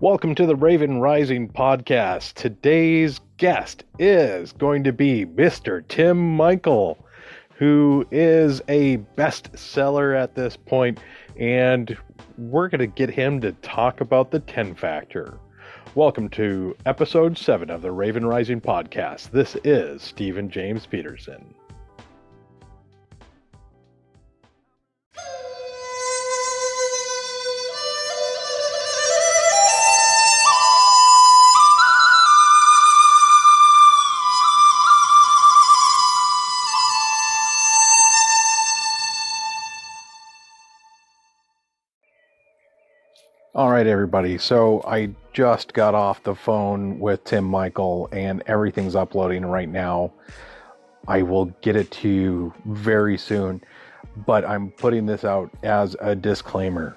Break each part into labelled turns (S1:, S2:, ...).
S1: Welcome to the Raven Rising podcast. Today's guest is going to be Mr. Tim Meuchel, who is a bestseller at this point, and we're going to get him to talk about the 10 factor. Welcome to episode 7 of the Raven Rising podcast. This is Stephen James Peterson. All right, everybody. So I just got off the phone with Tim Meuchel and everything's uploading right now. I will get it to you very soon, but I'm putting this out as a disclaimer.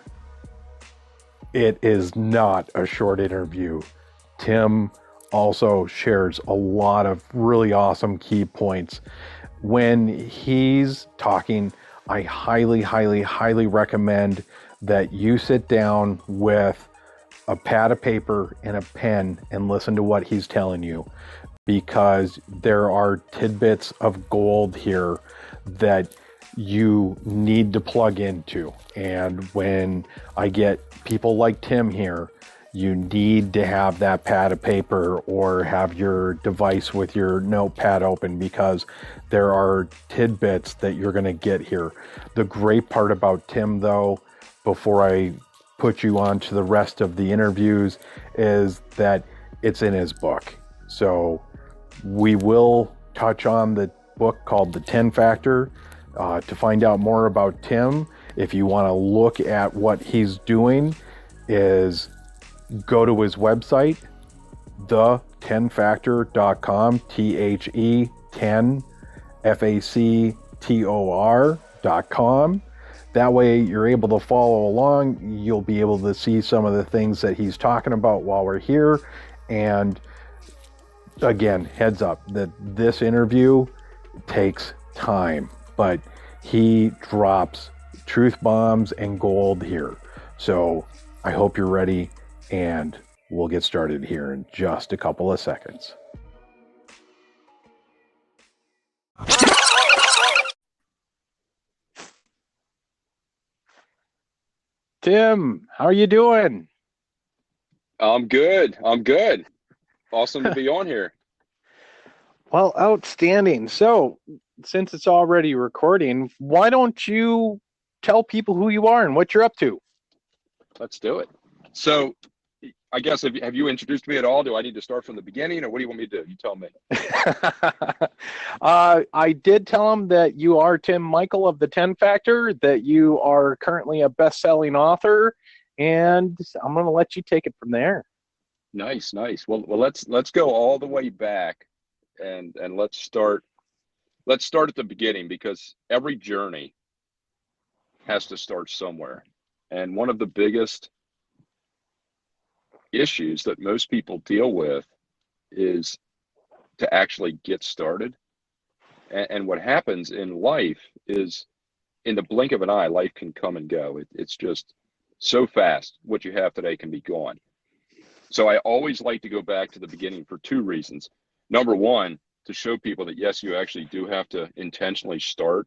S1: It is not a short interview. Tim also shares a lot of really awesome key points. When he's talking, I highly recommend that you sit down with a pad of paper and a pen and listen to what he's telling you, because there are tidbits of gold here that you need to plug into. And when I get people like Tim here, you need to have that pad of paper or have your device with your notepad open, because there are tidbits that you're going to get here. The great part about Tim, though, before I put you on to the rest of the interviews, is that it's in his book. So we will touch on the book called The 10 Factor. To find out more about Tim, if you want to look at what he's doing, is go to his website, the10factor.com, THE10 FACTOR.com. That way you're able to follow along. You'll be able to see some of the things that he's talking about while we're here. And again, heads up that this interview takes time, but he drops truth bombs and gold here. So I hope you're ready, and we'll get started here in just a couple of seconds. Tim, how are you doing?
S2: I'm good. Awesome to be on here.
S1: Well, outstanding. So, since it's already recording, why don't you tell people who you are and what you're up to?
S2: Let's do it. So, I guess, have you introduced me at all? Do I need to start from the beginning, or what do you want me to do? You tell me.
S1: I did tell him that you are Tim Meuchel of the 10 Factor, that you are currently a best-selling author, and I'm going to let you take it from there.
S2: Nice. Well, let's go all the way back, and let's start at the beginning, because every journey has to start somewhere. And one of the biggest issues that most people deal with is to actually get started. And what happens in life is, in the blink of an eye, life can come and go. It's just so fast. What you have today can be gone. So I always like to go back to the beginning for two reasons. Number one, to show people that, yes, you actually do have to intentionally start.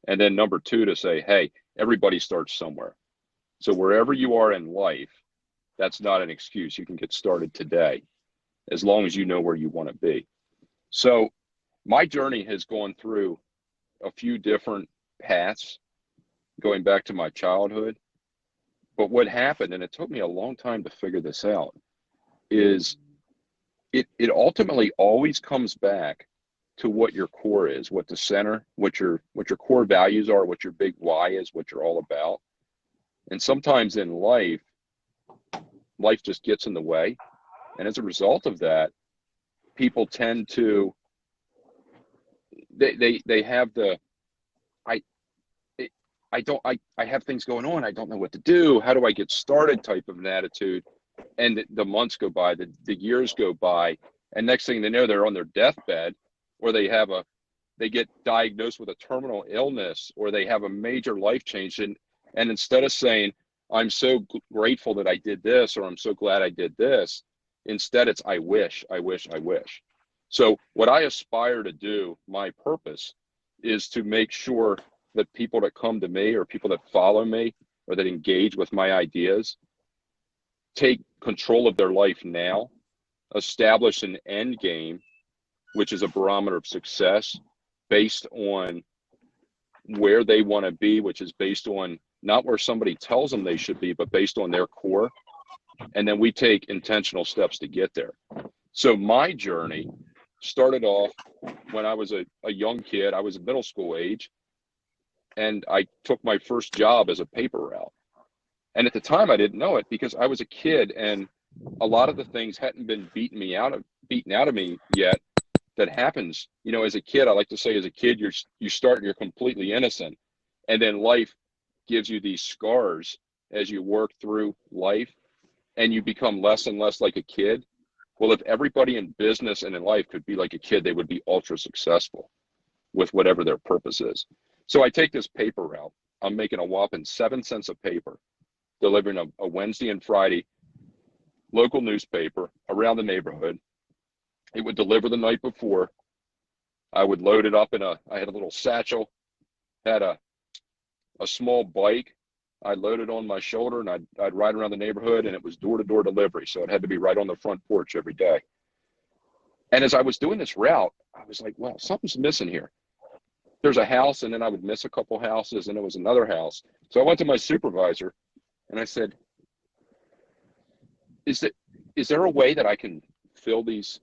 S2: And then number two, to say, hey, everybody starts somewhere. So wherever you are in life, that's not an excuse. You can get started today, as long as you know where you want to be. So my journey has gone through a few different paths, going back to my childhood. But what happened, and it took me a long time to figure this out, is it ultimately always comes back to what your core is, what the center, what your core values are, what your big why is, what you're all about. And sometimes in life just gets in the way. And as a result of that, people tend to, they have the, I have things going on. I don't know what to do. How do I get started type of an attitude. And the months go by, the years go by. And next thing they know, they're on their deathbed, or they get diagnosed with a terminal illness, or they have a major life change. And instead of saying, I'm so grateful that I did this, or I'm so glad I did this. Instead, it's I wish, I wish, I wish. So what I aspire to do, my purpose, is to make sure that people that come to me or people that follow me or that engage with my ideas take control of their life now, establish an end game, which is a barometer of success based on where they want to be, which is based on not where somebody tells them they should be, but based on their core. And then we take intentional steps to get there. So my journey started off when I was a young kid. I was middle school age, and I took my first job as a paper route. And at the time, I didn't know it because I was a kid, and a lot of the things hadn't been beaten out of me yet. That happens, as a kid. I like to say, as a kid, you start and you're completely innocent, and then life gives you these scars as you work through life, and you become less and less like a kid. Well, if everybody in business and in life could be like a kid, they would be ultra successful with whatever their purpose is. So I take this paper route. I'm making a whopping 7 cents a paper, delivering a Wednesday and Friday local newspaper around the neighborhood. It would deliver the night before. I would load it up I had a little satchel, had a small bike. I'd load it on my shoulder, and I'd ride around the neighborhood, and it was door-to-door delivery. So it had to be right on the front porch every day. And as I was doing this route, I was like, well, something's missing here. There's a house, and then I would miss a couple houses, and it was another house. So I went to my supervisor, and I said, is there a way that I can fill these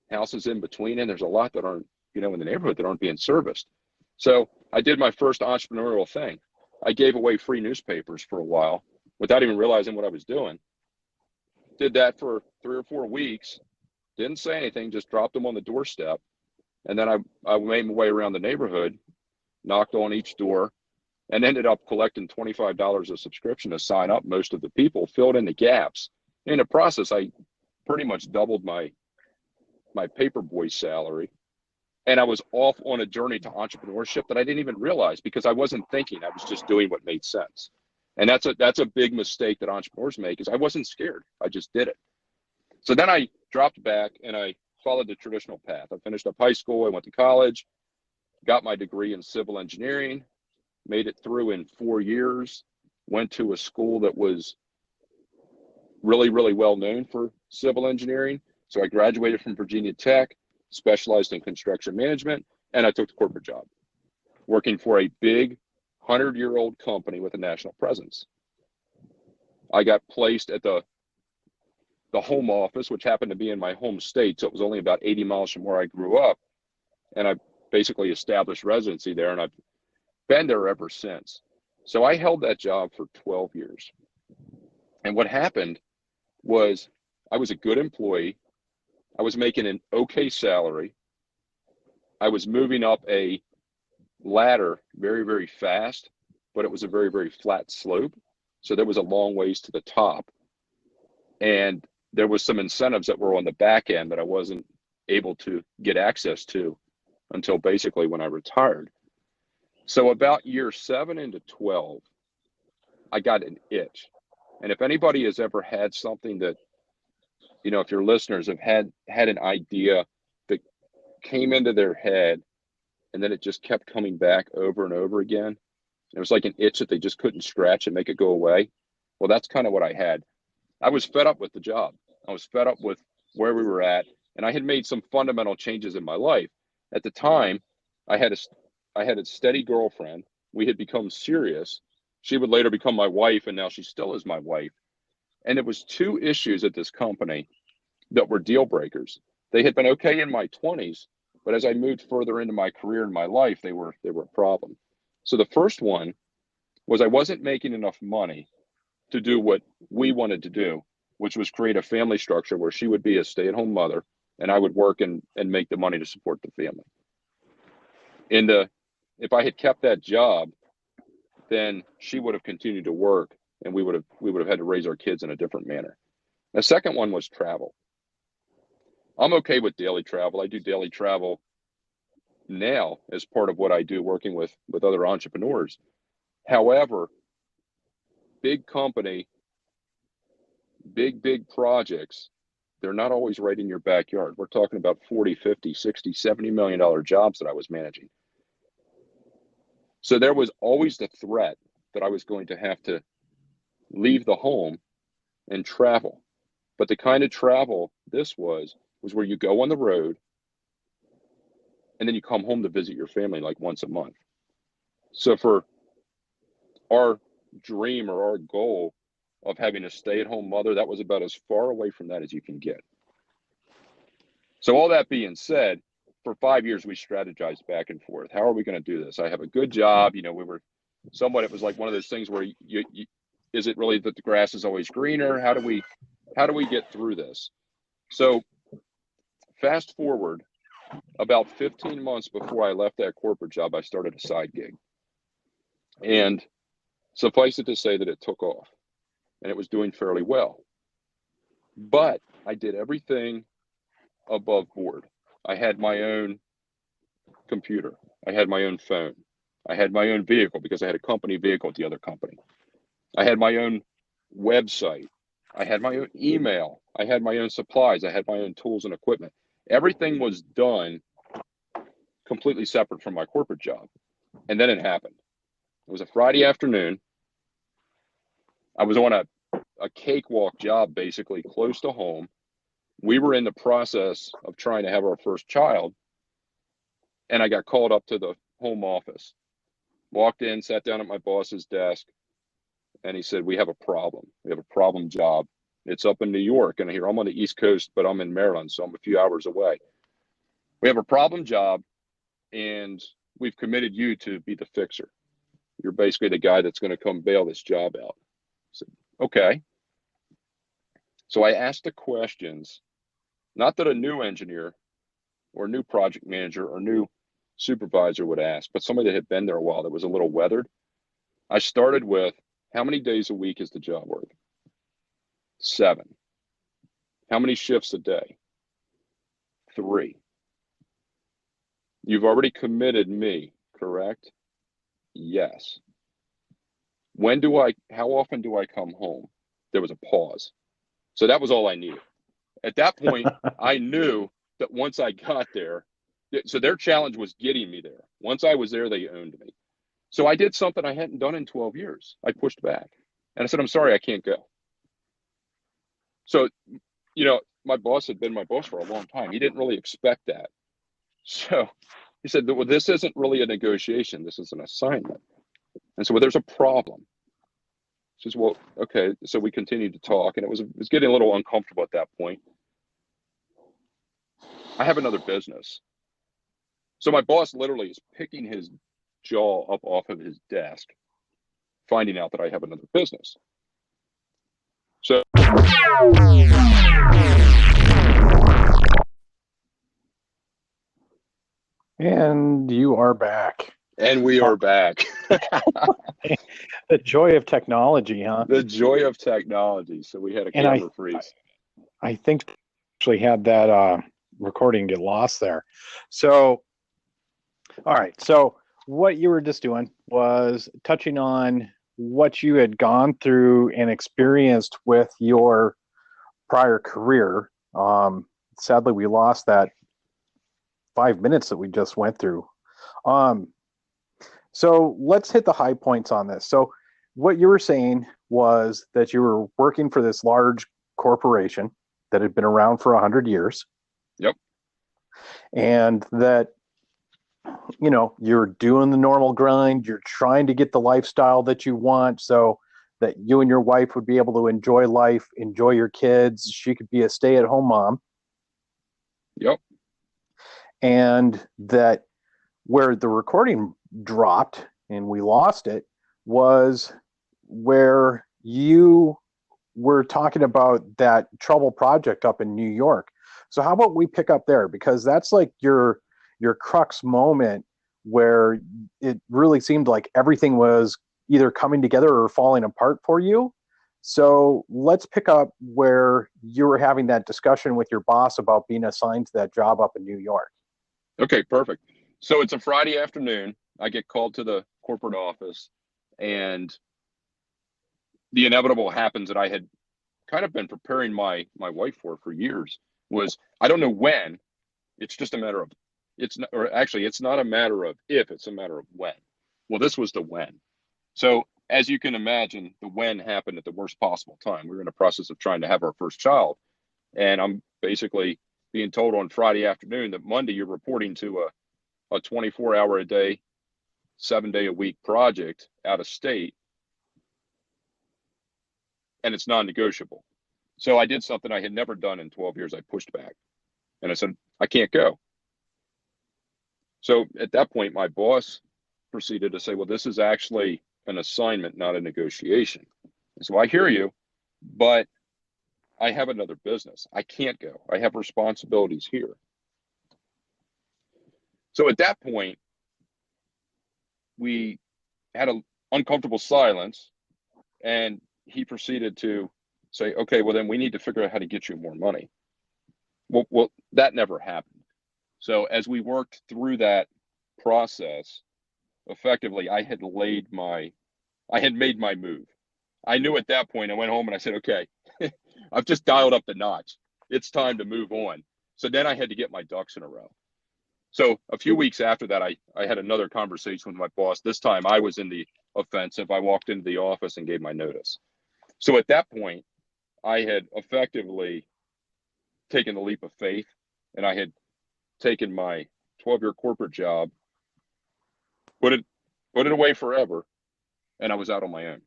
S2: houses in between? And there's a lot that aren't, in the neighborhood that aren't being serviced. So I did my first entrepreneurial thing. I gave away free newspapers for a while without even realizing what I was doing. Did that for 3 or 4 weeks. Didn't say anything, just dropped them on the doorstep. And then I made my way around the neighborhood, knocked on each door, and ended up collecting $25 a subscription to sign up most of the people, filled in the gaps. In the process, I pretty much doubled my paperboy salary. And I was off on a journey to entrepreneurship that I didn't even realize because I wasn't thinking. I was just doing what made sense. And that's a big mistake that entrepreneurs make, is I wasn't scared. I just did it. So then I dropped back and I followed the traditional path. I finished up high school. I went to college, got my degree in civil engineering, made it through in 4 years, went to a school that was really, really well known for civil engineering. So I graduated from Virginia Tech, specialized in construction management, and I took the corporate job, working for a big 100-year-old company with a national presence. I got placed at the home office, which happened to be in my home state, so it was only about 80 miles from where I grew up, and I basically established residency there, and I've been there ever since. So I held that job for 12 years. And what happened was I was a good employee. I was making an okay salary. I was moving up a ladder very, very fast, but it was a very, very flat slope. So there was a long ways to the top. And there was some incentives that were on the back end that I wasn't able to get access to until basically when I retired. So about year 7 into 12, I got an itch. And if anybody has ever had something that, if your listeners have had an idea that came into their head and then it just kept coming back over and over again, it was like an itch that they just couldn't scratch and make it go away. Well, that's kind of what I had. I was fed up with the job. I was fed up with where we were at, and I had made some fundamental changes in my life. At the time, I had a steady girlfriend. We had become serious. She would later become my wife, and now she still is my wife. And there was 2 issues at this company that were deal breakers. They had been okay in my 20s, but as I moved further into my career and my life, they were a problem. So the first one was I wasn't making enough money to do what we wanted to do, which was create a family structure where she would be a stay-at-home mother and I would work and make the money to support the family. If I had kept that job, then she would have continued to work and we would have had to raise our kids in a different manner. The second one was travel. I'm okay with daily travel. I do daily travel now as part of what I do working with other entrepreneurs. However, big company, big projects, they're not always right in your backyard. We're talking about 40, 50, 60, $70 million jobs that I was managing. So there was always the threat that I was going to have to leave the home and travel. But the kind of travel this was where you go on the road and then you come home to visit your family like once a month. So for our dream or our goal of having a stay-at-home mother, that was about as far away from that as you can get. So all that being said, for 5 years we strategized back and forth. How are we going to do this? I have a good job. We were somewhat, it was like one of those things where you is it really that the grass is always greener? How do we get through this? So fast forward about 15 months before I left that corporate job, I started a side gig. And suffice it to say that it took off and it was doing fairly well. But I did everything above board. I had my own computer. I had my own phone. I had my own vehicle because I had a company vehicle at the other company. I had my own website. I had my own email. I had my own supplies. I had my own tools and equipment. Everything was done completely separate from my corporate job. And then it happened. It was a Friday afternoon. I was on a cakewalk job, basically close to home. We were in the process of trying to have our first child. And I got called up to the home office. Walked in, sat down at my boss's desk, and he said, we have a problem. We have a problem job. It's up in New York. And here I'm on the East Coast, but I'm in Maryland, so I'm a few hours away. We have a problem job, and we've committed you to be the fixer. You're basically the guy that's going to come bail this job out. I said, okay. So I asked the questions, not that a new engineer or new project manager or new supervisor would ask, but somebody that had been there a while that was a little weathered. I started with, how many days a week is the job work? 7. How many shifts a day? 3. You've already committed me, correct? Yes. How often do I come home? There was a pause. So that was all I needed. At that point, I knew that once I got there, so their challenge was getting me there. Once I was there, they owned me. So I did something I hadn't done in 12 years. I pushed back and I said, I'm sorry, I can't go. So, my boss had been my boss for a long time. He didn't really expect that. So he said, well, this isn't really a negotiation. This is an assignment. And so, well, there's a problem. He says, well, okay. So we continued to talk, and it was getting a little uncomfortable at that point. I have another business. So my boss literally is picking his jaw up off of his desk, finding out that I have another business. So
S1: And you are back.
S2: And we are back.
S1: The joy of technology, huh?
S2: The joy of technology. So we had a camera freeze.
S1: I think actually had that recording get lost there. So, all right. So what you were just doing was touching on what you had gone through and experienced with your prior career. Sadly, we lost that 5 minutes that we just went through. So let's hit the high points on this. So what you were saying was that you were working for this large corporation that had been around for 100 years.
S2: Yep.
S1: And that, you're doing the normal grind. You're trying to get the lifestyle that you want so that you and your wife would be able to enjoy life, enjoy your kids. She could be a stay-at-home mom.
S2: Yep.
S1: And that where the recording dropped and we lost it was where you were talking about that trouble project up in New York. So how about we pick up there? Because that's like your crux moment where it really seemed like everything was either coming together or falling apart for you. So let's pick up where you were having that discussion with your boss about being assigned to that job up in New York.
S2: Okay, perfect. So it's a Friday afternoon. I get called to the corporate office, and the inevitable happens that I had kind of been preparing my wife for years was I don't know when. It's just a matter of it's not, or actually it's not a matter of if, it's a matter of when. Well, this was the when. So as you can imagine, the when happened at the worst possible time. We were in the process of trying to have our first child, and I'm basically being told on Friday afternoon that Monday you're reporting to a 24-hour a day, 7-day a week project out of state, and it's non-negotiable. So I did something I had never done in 12 years. I pushed back and I said, I can't go. So at that point, my boss proceeded to say, well, this is actually an assignment, not a negotiation. So I hear you, but I have another business. I can't go. I have responsibilities here. So at that point, we had an uncomfortable silence, and he proceeded to say, okay, well, then we need to figure out how to get you more money. Well, that never happened. So as we worked through that process, effectively, I had made my move. I knew at that point, I went home and I said, okay, I've just dialed up the notch. It's time to move on. So then I had to get my ducks in a row. So a few weeks after that, I had another conversation with my boss. This time I was in the offensive. I walked into the office and gave my notice. So at that point, I had effectively taken the leap of faith, and I had taken my 12-year corporate job, put it away forever, and I was out on my own.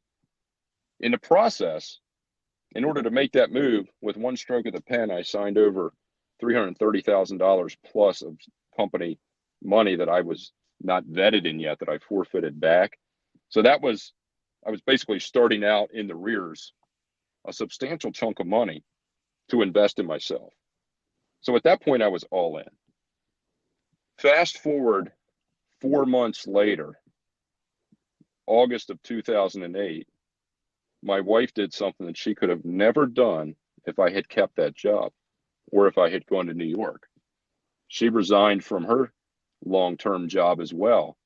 S2: In the process, in order to make that move, with one stroke of the pen, I signed over $330,000 plus of company money that I was not vetted in yet, that I forfeited back. So I was basically starting out in the rears a substantial chunk of money to invest in myself. So at that point, I was all in. Fast forward 4 months later, August of 2008, my wife did something that she could have never done if I had kept that job or if I had gone to New York. She resigned from her long-term job as well.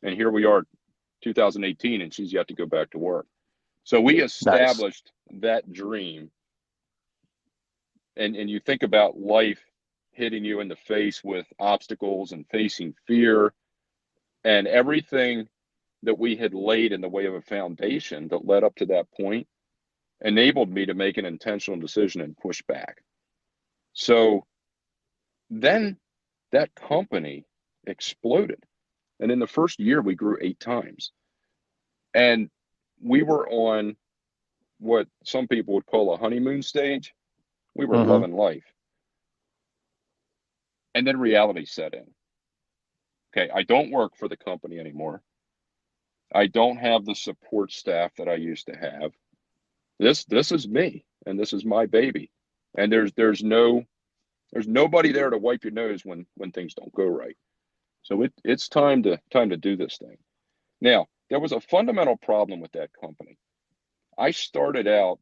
S2: And here we are, 2018, and she's yet to go back to work. So we
S1: Nice.
S2: established that dream. And you think about life hitting you in the face with obstacles and facing fear, and everything that we had laid in the way of a foundation that led up to that point enabled me to make an intentional decision and push back. So then that company exploded. And in the first year, we grew 8 times. And we were on what some people would call a honeymoon stage. We were
S1: Mm-hmm.
S2: loving life. And then reality set in. Okay, I don't work for the company anymore. I don't have the support staff that I used to have. This is me, and this is my baby. And there's nobody there to wipe your nose when things don't go right. So it's time to do this thing. Now, there was a fundamental problem with that company. I started out,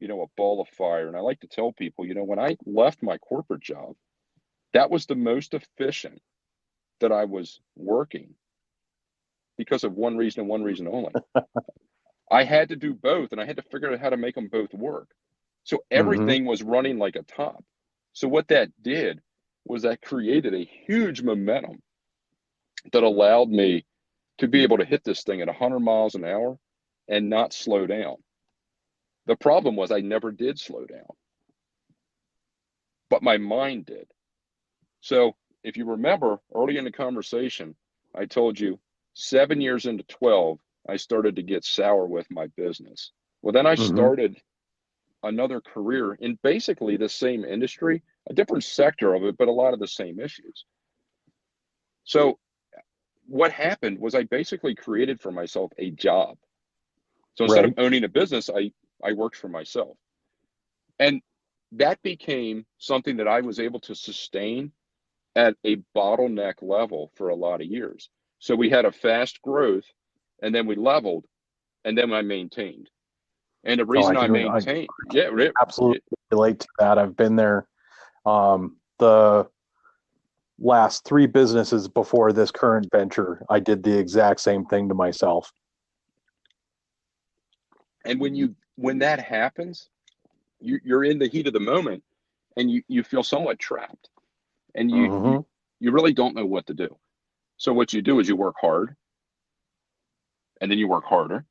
S2: a ball of fire, and I like to tell people, when I left my corporate job, that was the most efficient that I was working because of one reason and one reason only. I had to do both, and I had to figure out how to make them both work. So
S1: Mm-hmm.
S2: everything was running like a top. So what that did was that created a huge momentum that allowed me to be able to hit this thing at 100 miles an hour and not slow down. The problem was I never did slow down, but my mind did. So if you remember early in the conversation, I told you 7 years into 12, I started to get sour with my business. Well, then I
S1: Mm-hmm.
S2: started another career in basically the same industry, a different sector of it, but a lot of the same issues. So what happened was I basically created for myself a job. So instead of
S1: Right.
S2: owning a business, I worked for myself. And that became something that I was able to sustain at a bottleneck level for a lot of years. So we had a fast growth, and then we leveled, and then I maintained. And the
S1: Oh,
S2: reason I
S1: I
S2: maintained, yeah,
S1: absolutely relate to that. I've been there. The last three businesses before this current venture, I did the exact same thing to myself.
S2: and when you when that happens, you're in the heat of the moment, and you feel somewhat trapped, and
S1: Hmm.
S2: you really don't know what to do. So what you do is you work hard, and then you work harder.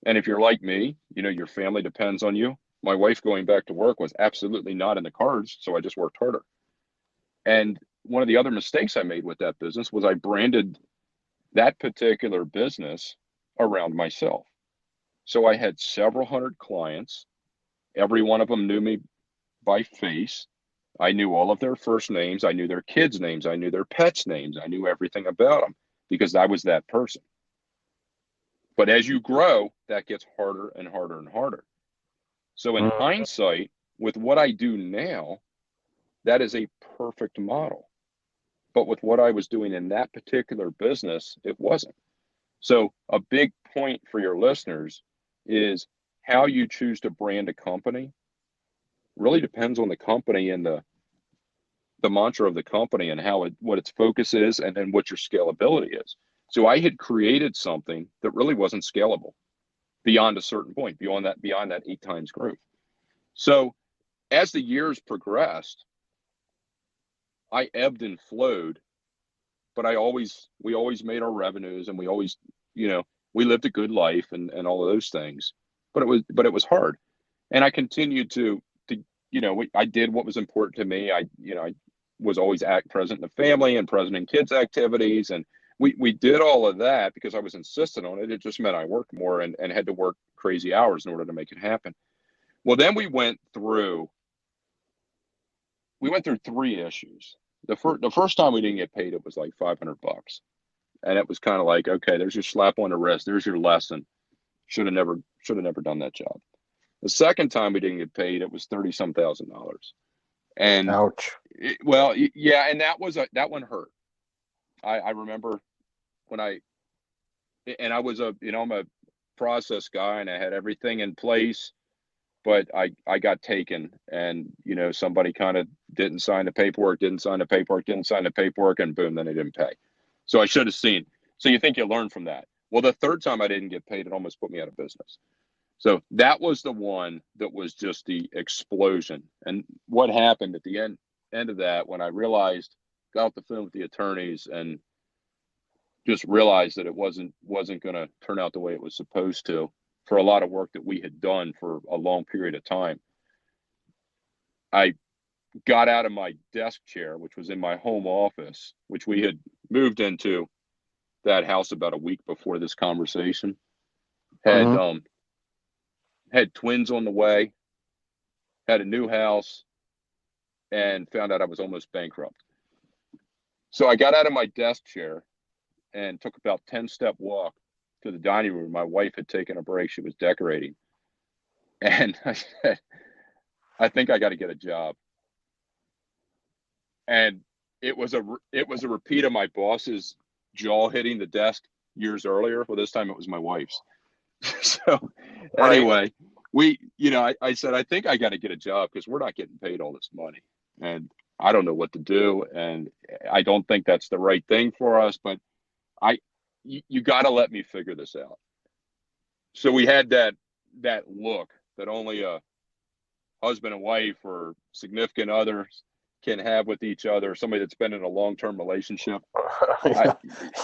S2: And if you're like me, your family depends on you. My wife going back to work was absolutely not in the cards, so I just worked harder. And one of the other mistakes I made with that business was I branded that particular business around myself. So I had several hundred clients. Every one of them knew me by face. I knew all of their first names. I knew their kids' names. I knew their pets' names. I knew everything about them because I was that person. But as you grow, that gets harder and harder and harder. So in hindsight, with what I do now, that is a perfect model. But with what I was doing in that particular business, it wasn't. So a big point for your listeners is how you choose to brand a company really depends on the company and the mantra of the company and what its focus is and then what your scalability is. So I had created something that really wasn't scalable beyond a certain point, beyond that 8 times growth. So as the years progressed, I ebbed and flowed, but we always made our revenues, and we always, you know, we lived a good life and all of those things. But it was hard. And I continued to I did what was important to me. I was always act present in the family and present in kids' activities, and we did all of that because I was insistent on it. It just meant I worked more and had to work crazy hours in order to make it happen. Well, then we went through three issues. The first time we didn't get paid, it was like $500, and it was kind of like, okay, there's your slap on the wrist. There's your lesson. Should have never done that job. The second time we didn't get paid, it was 30 some $1,000. And
S1: Ouch.
S2: yeah, and that one hurt. I remember when I was I'm a process guy, and I had everything in place, but I got taken, and somebody kind of didn't sign the paperwork, and boom, then they didn't pay. So I should have seen. So you think you learn from that. Well, the third time I didn't get paid, it almost put me out of business. So that was the one that was just the explosion. And what happened at the end of that, when I realized, got off the phone with the attorneys and just realized that it wasn't going to turn out the way it was supposed to for a lot of work that we had done for a long period of time. I got out of my desk chair, which was in my home office, which we had moved into that house about a week before this conversation. Had
S1: Hmm.
S2: um had twins on the way, had a new house, and found out I was almost bankrupt. So I got out of my desk chair and took about 10-step walk to the dining room. My wife had taken a break. She was decorating. And I said, I think I got to get a job. And it was a repeat of my boss's jaw hitting the desk years earlier. Well, this time it was my wife's. So
S1: Right.
S2: anyway, I said, I think I got to get a job because we're not getting paid all this money. And I don't know what to do. And I don't think that's the right thing for us, but I, you got to let me figure this out. So we had that look that only a husband and wife or significant others can have with each other, somebody that's been in a long-term relationship. I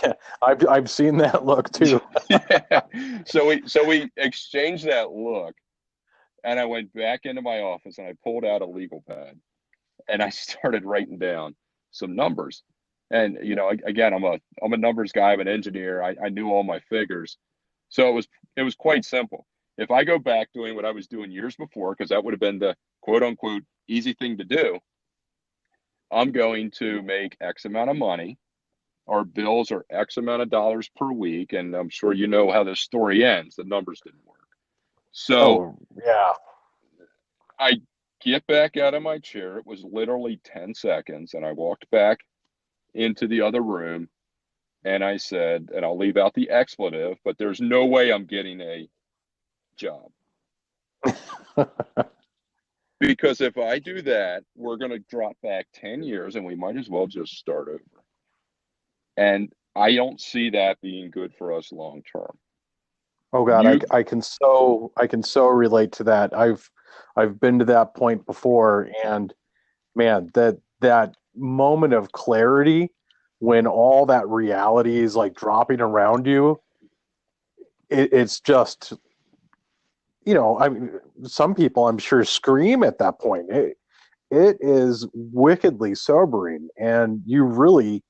S1: Yeah. Yeah. I've seen that look too.
S2: yeah. So we exchanged that look, and I went back into my office and I pulled out a legal pad and I started writing down some numbers. And again, I'm a numbers guy. I'm an engineer. I knew all my figures, so it was quite simple. If I go back doing what I was doing years before, because that would have been the quote unquote easy thing to do, I'm going to make X amount of money. Our bills are X amount of dollars per week, and I'm sure you know how this story ends. The numbers didn't work. So
S1: Oh, yeah.
S2: I get back out of my chair. It was literally 10 seconds, and I walked back into the other room, and I said, and I'll leave out the expletive, but there's no way I'm getting a job. Because if I do that, we're going to drop back 10 years and we might as well just start over. And I don't see that being good for us long term.
S1: Oh God,
S2: You
S1: I can so relate to that. I've been to that point before, and man, that moment of clarity when all that reality is like dropping around you, it's just, I mean, some people I'm sure scream at that point. It is wickedly sobering, and you really,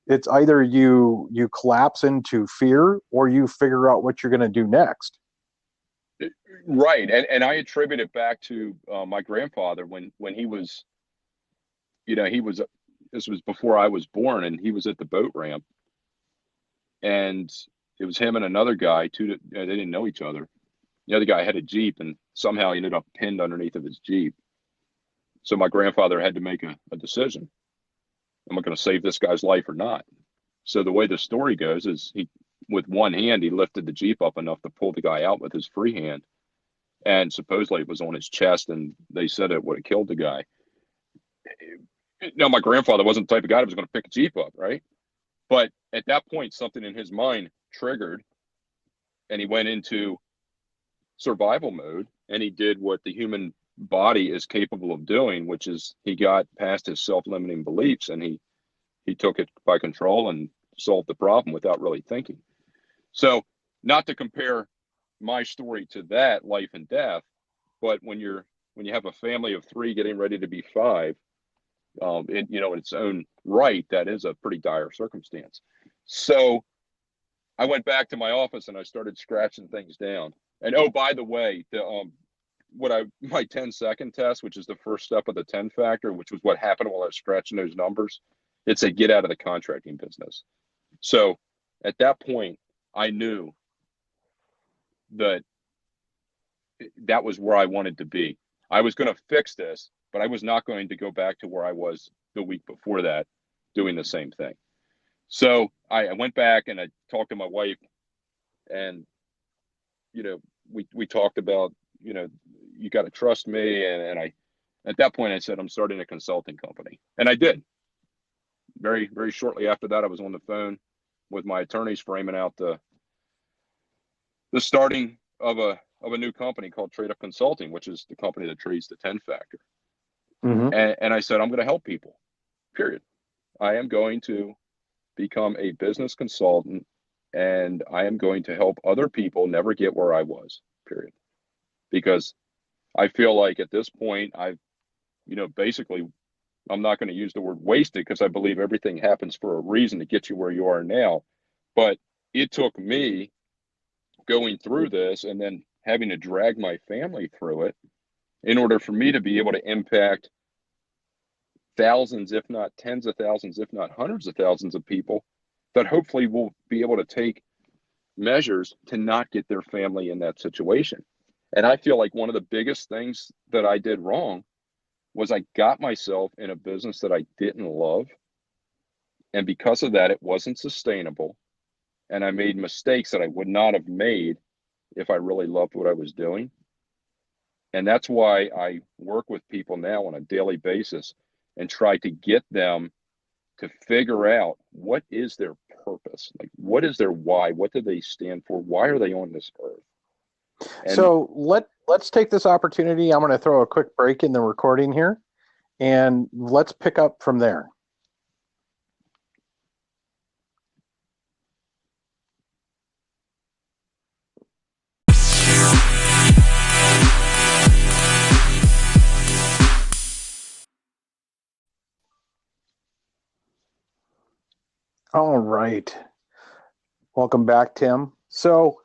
S1: it's either you collapse into fear or you figure out what you're going to do next.
S2: right, and I attribute it back to my grandfather when he was, he was. This was before I was born, and he was at the boat ramp, and it was him and another guy. They didn't know each other. The other guy had a Jeep, and somehow he ended up pinned underneath of his Jeep. So my grandfather had to make a decision. Am I going to save this guy's life or not? So the way the story goes is with one hand, he lifted the Jeep up enough to pull the guy out with his free hand. And supposedly it was on his chest, and they said it would have killed the guy. Now, my grandfather wasn't the type of guy that was going to pick a Jeep up, right? But at that point, something in his mind triggered, and he went into survival mode, and he did what the human body is capable of doing, which is he got past his self-limiting beliefs, and he took it by control and solved the problem without really thinking. So, not to compare my story to that life and death, but when you have a family of three getting ready to be five, in its own right, that is a pretty dire circumstance. So I went back to my office and I started scratching things down. And oh, by the way, the my 10-second test, which is the first step of the 10 factor, which was what happened while I was scratching those numbers, it said get out of the contracting business. So at that point, I knew that that was where I wanted to be. I was going to fix this, but I was not going to go back to where I was the week before that, doing the same thing. So I went back and I talked to my wife, and we talked about, you got to trust me, and I at that point I said I'm starting a consulting company, and I did. Very very shortly after that, I was on the phone with my attorneys framing out the starting of a new company called Trade Up Consulting, which is the company that trades the 10 factor.
S1: Mm-hmm.
S2: And I said, I'm going to help people, period. I am going to become a business consultant, and I am going to help other people never get where I was, period. Because I feel like at this point, basically, I'm not going to use the word wasted because I believe everything happens for a reason to get you where you are now. But it took me going through this and then having to drag my family through it in order for me to be able to impact thousands, if not tens of thousands, if not hundreds of thousands of people that hopefully will be able to take measures to not get their family in that situation. And I feel like one of the biggest things that I did wrong was I got myself in a business that I didn't love. And because of that, it wasn't sustainable. And I made mistakes that I would not have made if I really loved what I was doing. And that's why I work with people now on a daily basis and try to get them to figure out what is their purpose, like what is their why, what do they stand for, why are they on this earth? And
S1: So let's take this opportunity. I'm going to throw a quick break in the recording here, and let's pick up from there. All right. Welcome back, Tim. So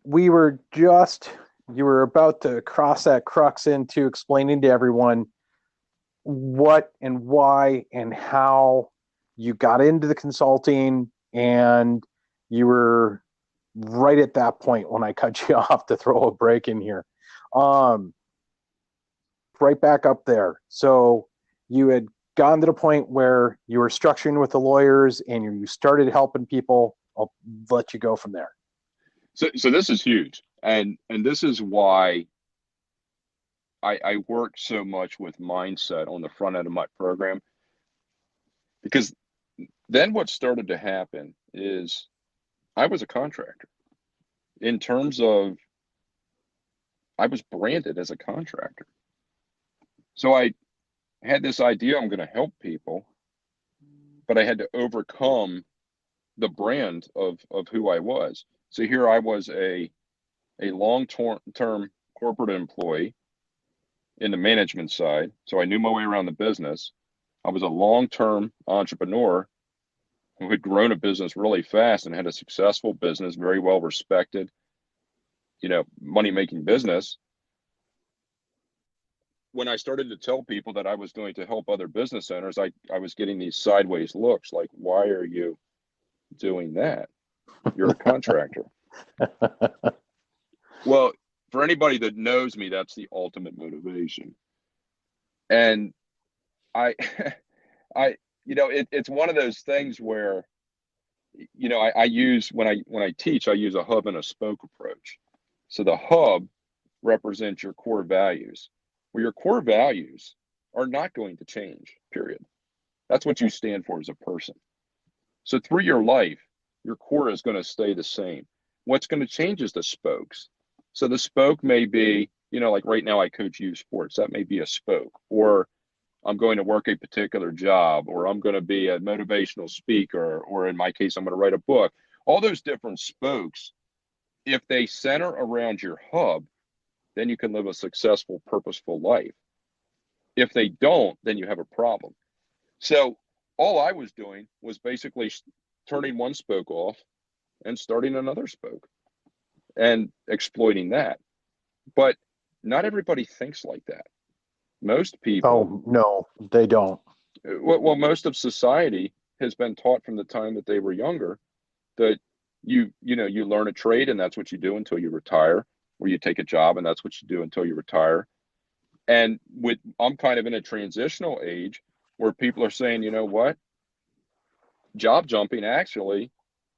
S1: you were about to cross that crux into explaining to everyone what and why and how you got into the consulting, and you were right at that point when I cut you off to throw a break in here. Um, right back up there. So you had gotten to the point where you were structuring with the lawyers and you started helping people. I'll let you go from there.
S2: so this is huge. And this is why I work so much with mindset on the front end of my program, because then what started to happen is I was a contractor. in terms of I was branded as a contractor. So I had this idea I'm going to help people, but I had to overcome the brand of who I was. So here I was a long term corporate employee in the management side. So I knew my way around the business. I was a long-term entrepreneur who had grown a business really fast and had a successful business, very well respected, money making business. When I started to tell people that I was going to help other business owners, I was getting these sideways looks like, why are you doing that? You're a contractor. Well, for anybody that knows me, that's the ultimate motivation. And I, I, it's one of those things where, I use when I teach, I use a hub and a spoke approach. So the hub represents your core values, where your core values are not going to change, period. That's what you stand for as a person. So through your life, your core is going to stay the same. What's going to change is the spokes. So the spoke may be, like right now I coach youth sports. That may be a spoke. Or I'm going to work a particular job, or I'm going to be a motivational speaker, or in my case, I'm going to write a book. All those different spokes, if they center around your hub, then you can live a successful, purposeful life. If they don't, then you have a problem. So all I was doing was basically turning one spoke off and starting another spoke and exploiting that. But not everybody thinks like that. Most people,
S1: Oh, no, they don't.
S2: well, most of society has been taught from the time that they were younger that you learn a trade and that's what you do until you retire, or you take a job and that's what you do until you retire. And I'm kind of in a transitional age where people are saying, you know what, job jumping actually,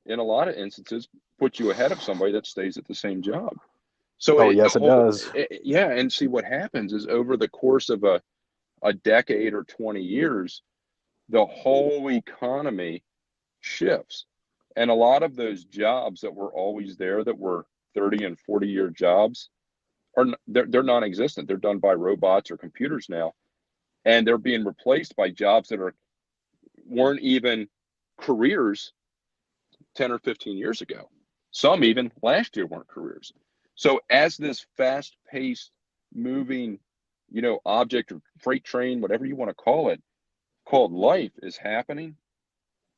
S2: in a lot of instances, puts you ahead of somebody that stays at the same job. So
S1: Oh, yes, it does.
S2: yeah, and see what happens is over the course of a decade or 20 years, the whole economy shifts. And a lot of those jobs that were always there that were 30 and 40-year jobs they're non-existent. They're done by robots or computers now, and they're being replaced by jobs that weren't even careers 10 or 15 years ago. Some even last year weren't careers. So as this fast-paced moving, object or freight train, whatever you want to call it, called life is happening,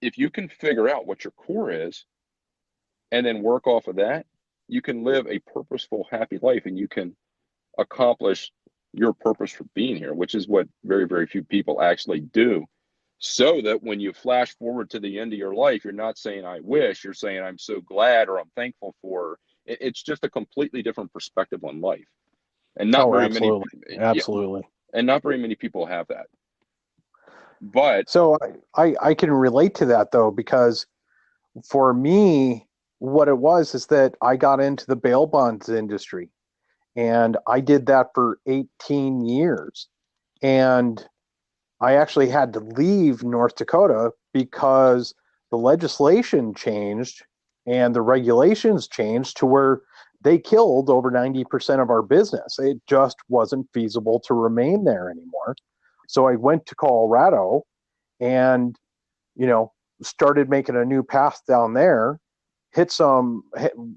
S2: if you can figure out what your core is and then work off of that, you can live a purposeful, happy life and you can accomplish your purpose for being here, which is what very, very few people actually do. So that when you flash forward to the end of your life, you're not saying, I wish, you're saying, I'm so glad or I'm thankful for. It's just a completely different perspective on life. And not
S1: Oh,
S2: very many,
S1: absolutely.
S2: yeah,
S1: Absolutely.
S2: and not very many people have that. But
S1: So I can relate to that though, because for me, what it was is that I got into the bail bonds industry and I did that for 18 years. And I actually had to leave North Dakota because the legislation changed and the regulations changed to where they killed over 90% of our business. It just wasn't feasible to remain there anymore. So I went to Colorado and, you know, started making a new path down there, hit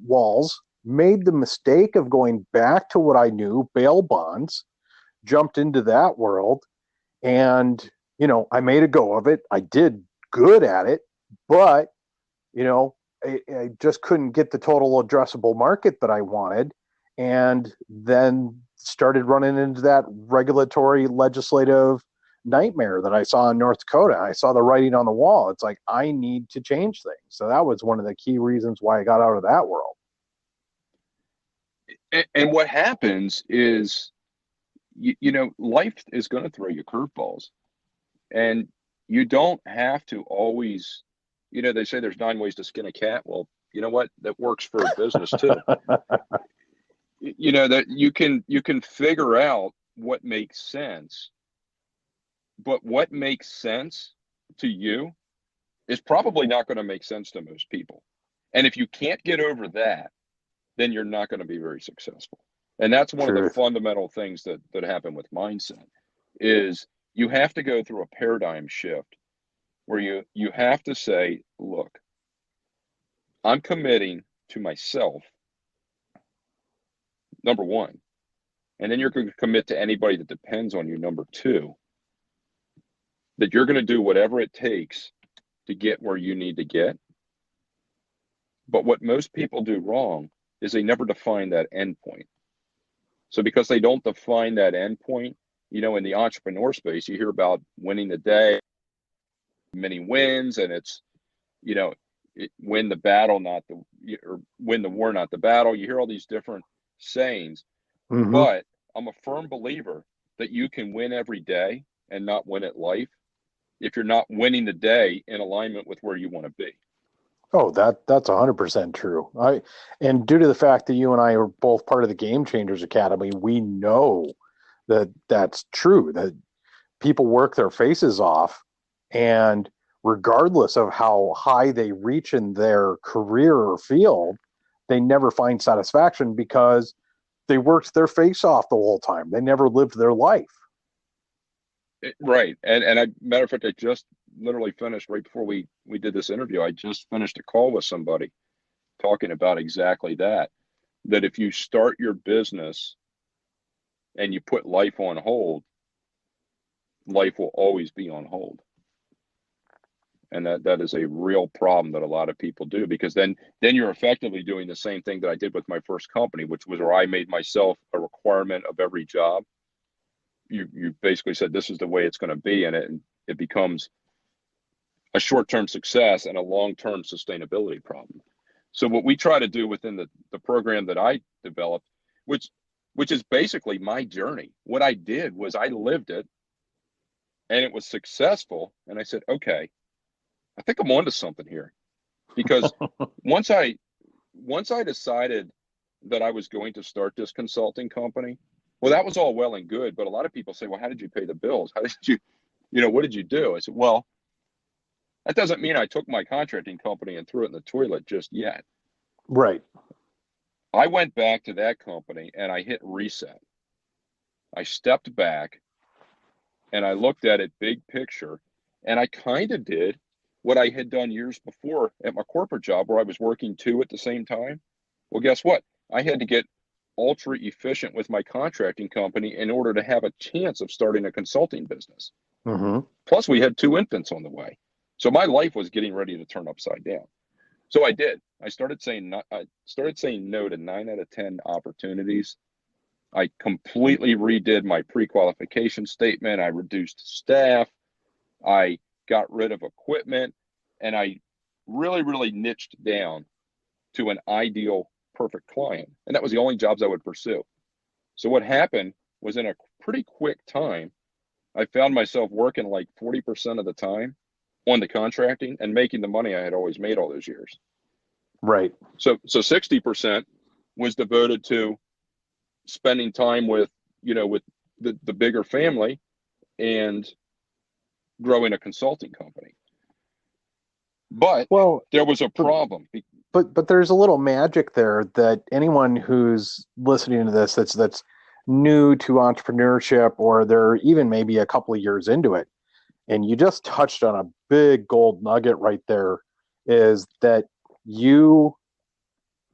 S1: walls, made the mistake of going back to what I knew, bail bonds, jumped into that world, and I made a go of it. I did good at it, but I just couldn't get the total addressable market that I wanted, and then started running into that regulatory legislative nightmare that I saw in North Dakota. I saw the writing on the wall. It's like, I need to change things. So that was one of the key reasons why I got out of that world.
S2: and what happens is, life is going to throw you curveballs, and you don't have to always. They say there's 9 ways to skin a cat. Well, you know what? That works for business too. That you can figure out what makes sense, but what makes sense to you is probably not going to make sense to most people. And if you can't get over that, then you're not going to be very successful. And that's one of the
S1: Truth.
S2: fundamental things that happen with mindset is you have to go through a paradigm shift where you have to say, look, I'm committing to myself, number one, and then you're going to commit to anybody that depends on you, number two, that you're going to do whatever it takes to get where you need to get. But what most people do wrong is they never define that end point. So because they don't define that end point, in the entrepreneur space, you hear about winning the day, many wins, and it's, win the battle, not or win the war, not the battle. You hear all these different sayings,
S1: Hmm.
S2: but I'm a firm believer that you can win every day and not win at life if you're not winning the day in alignment with where you want to be.
S1: Oh, that's 100% true. And due to the fact that you and I are both part of the Game Changers Academy, we know that that's true. That people work their faces off, and regardless of how high they reach in their career or field, they never find satisfaction because they worked their face off the whole time. They never lived their life.
S2: Right. And I, matter of fact, I just literally finished right before we did this interview. I just finished a call with somebody talking about exactly that. That if you start your business and you put life on hold, life will always be on hold. And that is a real problem that a lot of people do, because then you're effectively doing the same thing that I did with my first company, which was where I made myself a requirement of every job. You basically said this is the way it's going to be, and it becomes a short-term success and a long-term sustainability problem. So what we try to do within the program that I developed, which is basically my journey. What I did was I lived it and it was successful. And I said, okay, I think I'm onto something here. Because once I decided that I was going to start this consulting company, well, that was all well and good. But a lot of people say, well, how did you pay the bills? How did you, what did you do? I said, well, that doesn't mean I took my contracting company and threw it in the toilet just yet.
S1: Right.
S2: I went back to that company and I hit reset. I stepped back and I looked at it big picture, and I kind of did what I had done years before at my corporate job where I was working two at the same time. Well, guess what? I had to get ultra efficient with my contracting company in order to have a chance of starting a consulting business.
S1: Hmm.
S2: Plus, we had two infants on the way. So my life was getting ready to turn upside down. So I did. I started saying no to 9 out of 10 opportunities. I completely redid my pre-qualification statement. I reduced staff. I got rid of equipment, and I really, really niched down to an ideal perfect client. And that was the only jobs I would pursue. So what happened was, in a pretty quick time, I found myself working like 40% of the time on the contracting and making the money I had always made all those years.
S1: Right.
S2: So 60% was devoted to spending time with, with the bigger family and growing a consulting company. But
S1: Well,
S2: there was a
S1: but
S2: problem.
S1: but there's a little magic there that anyone who's listening to this that's new to entrepreneurship, or they're even maybe a couple of years into it, and you just touched on a big gold nugget right there, is that you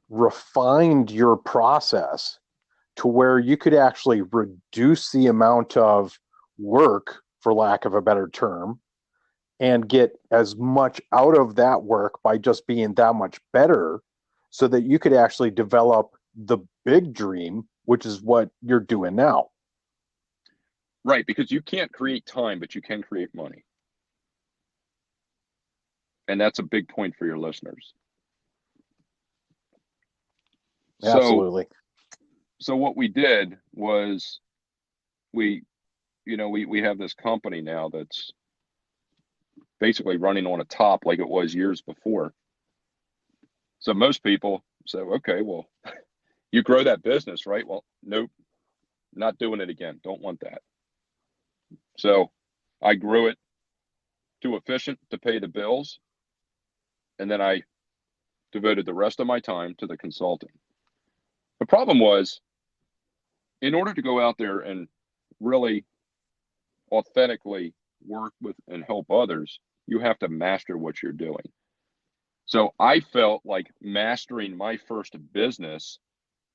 S1: refined your process to where you could actually reduce the amount of work, for lack of a better term, and get as much out of that work by just being that much better, so that you could actually develop the big dream, which is what you're doing now.
S2: Right, because you can't create time, but you can create money. And that's a big point for your listeners. So
S1: Absolutely.
S2: what we did was we we have this company now that's basically running on a top like it was years before. So most people say, okay, well, you grow that business, right? Well, nope, not doing it again. Don't want that. So I grew it too efficient to pay the bills. And then I devoted the rest of my time to the consulting. The problem was, in order to go out there and really authentically work with and help others, you have to master what you're doing. So I felt like mastering my first business,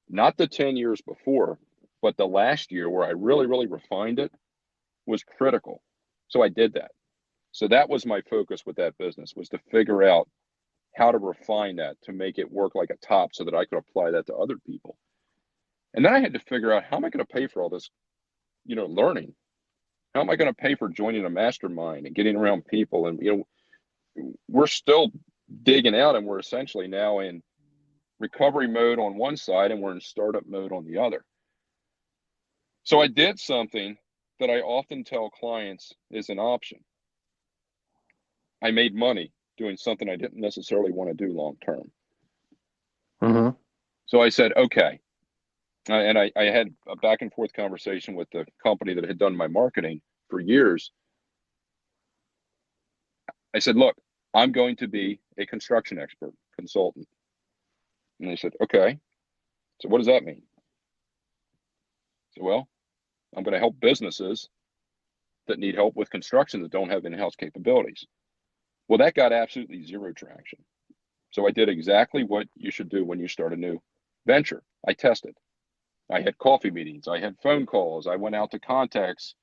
S2: not the 10 years before, but the last year where I really, really refined it was critical. So I did that. So that was my focus with that business, was to figure out how to refine that to make it work like a top so that I could apply that to other people. And then I had to figure out, how am I going to pay for all this, learning? How am I going to pay for joining a mastermind and getting around people? And, we're still digging out, and we're essentially now in recovery mode on one side and we're in startup mode on the other. So I did something that I often tell clients is an option. I made money doing something I didn't necessarily want to do long term.
S1: Mm-hmm.
S2: So I said, okay. And I had a back and forth conversation with the company that had done my marketing for years. I said, look, I'm going to be a construction expert consultant. And they said, okay. So what does that mean? I said, well, I'm going to help businesses that need help with construction that don't have in-house capabilities. Well, that got absolutely zero traction. So I did exactly what you should do when you start a new venture. I tested. I had coffee meetings. I had phone calls. I went out to contacts,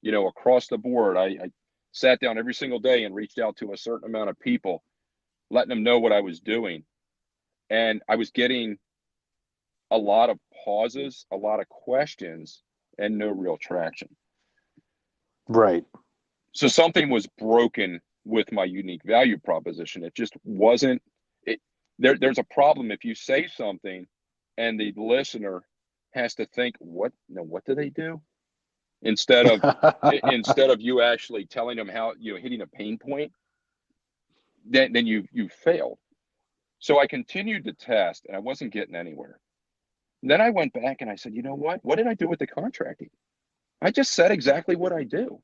S2: across the board. I sat down every single day and reached out to a certain amount of people, letting them know what I was doing. And I was getting a lot of pauses, a lot of questions, and no real traction.
S1: Right.
S2: So something was broken with my unique value proposition. It just wasn't it. There's a problem if you say something and the listener has to think, what do they do? Instead of you actually telling them how, hitting a pain point, then you failed. So I continued to test and I wasn't getting anywhere. And then I went back and I said, you know what? What did I do with the contracting? I just said exactly what I do.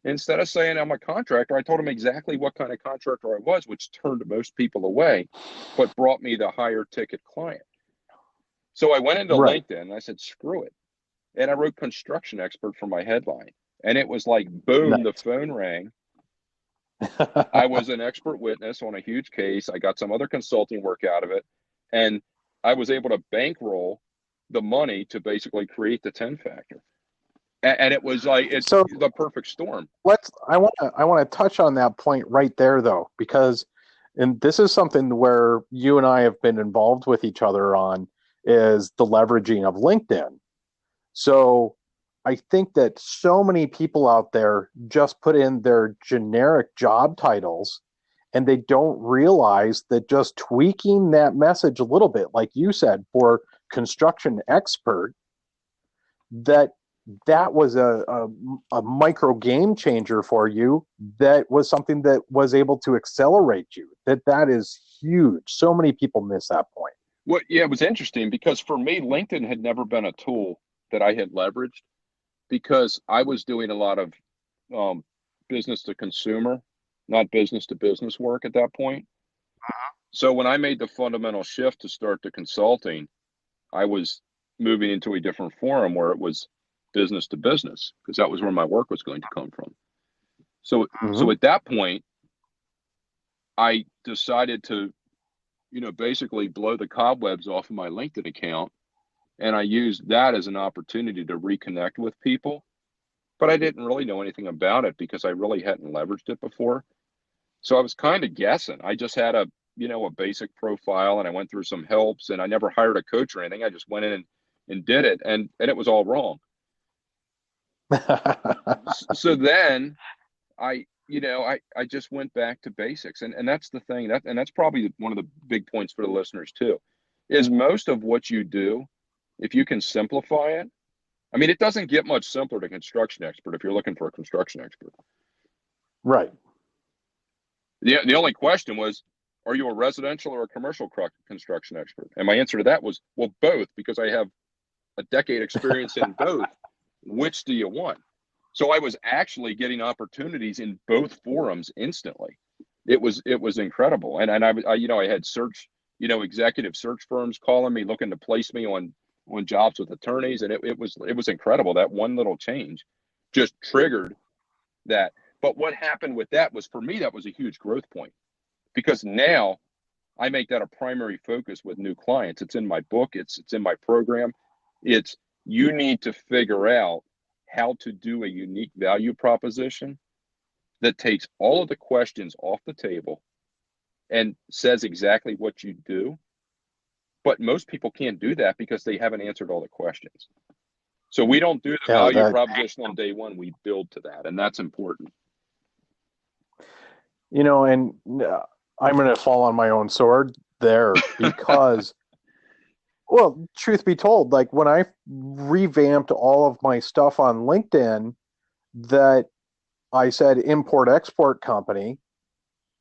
S2: Instead of saying I'm a contractor, I told them exactly what kind of contractor I was, which turned most people away, but brought me the higher ticket client. So I went into
S1: Right.
S2: LinkedIn and I said, screw it. And I wrote construction expert for my headline. And it was like, boom, the
S1: Nice.
S2: phone rang. I was an expert witness on a huge case. I got some other consulting work out of it. And I was able to bankroll the money to basically create the 10 factor. And it was like
S1: So
S2: the perfect storm.
S1: I want to touch on that point right there though, because and this is something where you and I have been involved with each other on is the leveraging of LinkedIn. So I think that so many people out there just put in their generic job titles and they don't realize that just tweaking that message a little bit, like you said, for construction expert, that that was a micro game changer for you. That was something that was able to accelerate you. That is huge. So many people miss that point.
S2: Well, yeah, it was interesting because for me, LinkedIn had never been a tool that I had leveraged because I was doing a lot of um, business to consumer, not business to business work at that point. So when I made the fundamental shift to start the consulting, I was moving into a different forum where it was business to business because that was where my work was going to come from. So
S1: Mm-hmm.
S2: at that point, I decided to, basically blow the cobwebs off of my LinkedIn account. And I used that as an opportunity to reconnect with people. But I didn't really know anything about it because I really hadn't leveraged it before. So I was kind of guessing. I just had a basic profile and I went through some helps and I never hired a coach or anything. I just went in and did it and it was all wrong. So then I just went back to basics. And that's the thing and that's probably one of the big points for the listeners too, is most of what you do, if you can simplify it, I mean, it doesn't get much simpler to construction expert if you're looking for a construction expert.
S1: Right.
S2: The only question was, are you a residential or a commercial construction expert? And my answer to that was, well, both, because I have a decade experience in both. Which do you want? So I was actually getting opportunities in both forums instantly. It was incredible. And I had search, executive search firms calling me, looking to place me on on jobs with attorneys, and it was incredible. That one little change just triggered that. But what happened with that was, for me, that was a huge growth point, because now I make that a primary focus with new clients. It's in my book, it's in my program. It's, you need to figure out how to do a unique value proposition that takes all of the questions off the table and says exactly what you do. But most people can't do that because they haven't answered all the questions. So we don't do the
S1: Yeah,
S2: value
S1: that,
S2: proposition on day one. We build to that, and that's important.
S1: and I'm going to fall on my own sword there because, well, truth be told, like when I revamped all of my stuff on LinkedIn, that I said import export company,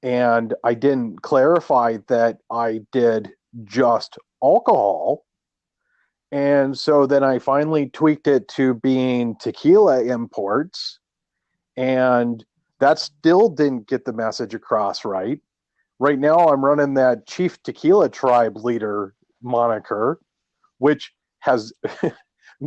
S1: and I didn't clarify that I did just alcohol. And so then I finally tweaked it to being tequila imports, and that still didn't get the message across right. Right now, I'm running that Chief Tequila Tribe Leader moniker, which has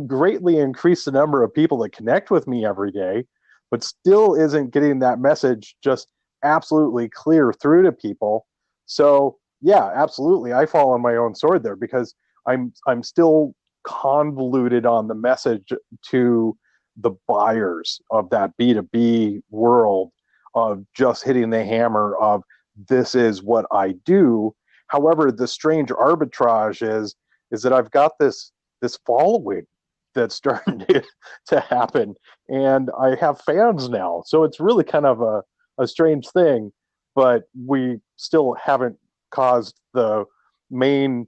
S1: greatly increased the number of people that connect with me every day, but still isn't getting that message just absolutely clear through to people. So yeah, absolutely, I fall on my own sword there because I'm still convoluted on the message to the buyers of that B2B world, of just hitting the hammer of this is what I do. However, the strange arbitrage is that I've got this following that's starting to happen, and I have fans now. So it's really kind of a strange thing, but we still haven't caused the main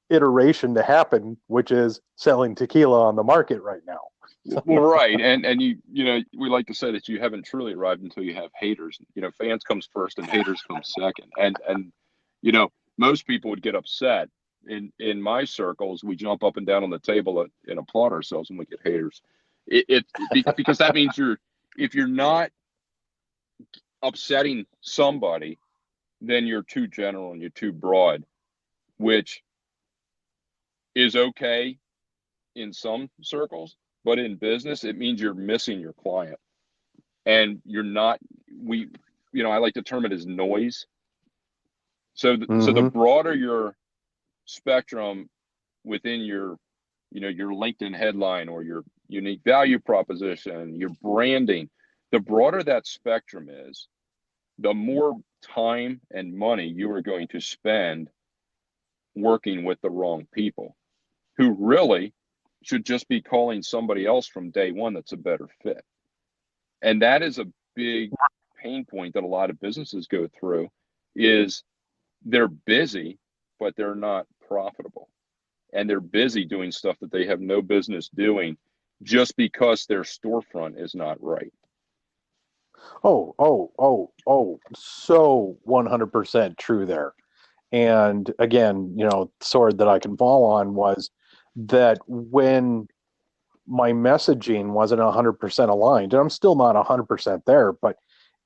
S1: iteration to happen, which is selling tequila on the market right now.
S2: Well, right, and we like to say that you haven't truly arrived until you have haters. Fans comes first, and haters come second. And you know, most people would get upset. In my circles, we jump up and down on the table and applaud ourselves when we get haters. Because that means if you're not upsetting somebody, then you're too general and you're too broad, which is okay in some circles, but in business, it means you're missing your client, and you're not. I like to term it as noise. So the
S1: Mm-hmm.
S2: broader your spectrum within your LinkedIn headline or your unique value proposition, your branding, the broader that spectrum is, the more time and money you are going to spend working with the wrong people, who really should just be calling somebody else from day one that's a better fit. And that is a big pain point that a lot of businesses go through, is they're busy, but they're not profitable. And they're busy doing stuff that they have no business doing just because their storefront is not right.
S1: So 100% true there. And again, sword that I can fall on was that when my messaging wasn't 100% aligned, and I'm still not 100% there, but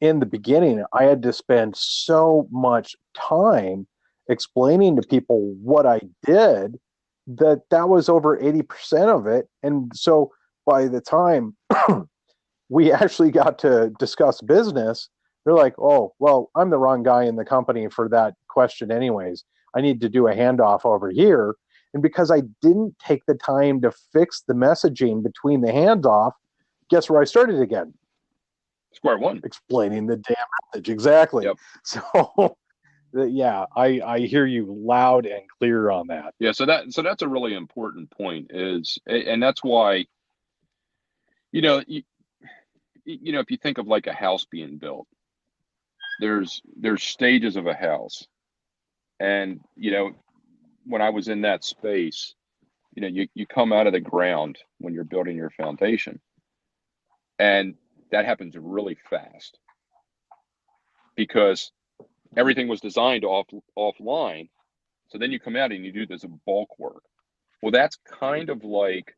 S1: in the beginning, I had to spend so much time explaining to people what I did that was over 80% of it. And so by the time we actually got to discuss business, they're like, oh, well, I'm the wrong guy in the company for that question, anyways. I need to do a handoff over here. And because I didn't take the time to fix the messaging between the handoff, guess where I started again?
S2: Square one.
S1: Explaining the damn message. Exactly.
S2: Yep.
S1: So, yeah, I hear you loud and clear on that.
S2: Yeah. So that's a really important point, and that's why, you know, you, if you think of like a house being built, there's stages of a house. And when I was in that space, you come out of the ground when you're building your foundation, and that happens really fast because everything was designed offline. So then you come out and you do this bulk work. Well, that's kind of like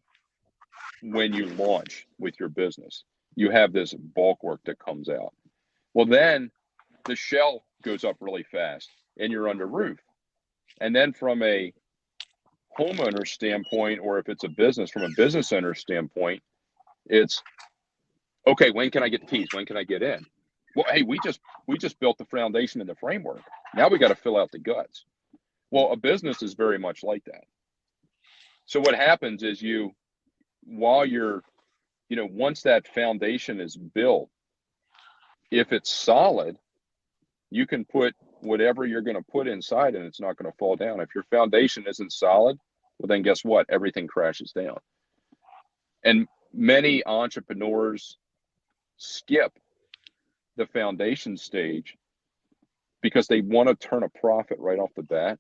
S2: when you launch with your business. You have this bulk work that comes out. Well, then the shell goes up really fast and you're under roof. And then from a homeowner standpoint, or if it's a business from a business owner standpoint, it's okay, when can I get the keys? When can I get in? Well, hey, we just built the foundation and the framework. Now we got to fill out the guts. Well, a business is very much like that. So what happens is while you're, once that foundation is built, if it's solid, you can put whatever you're going to put inside and it's not going to fall down. If your foundation isn't solid, well, then guess what? Everything crashes down. And many entrepreneurs skip the foundation stage because they want to turn a profit right off the bat.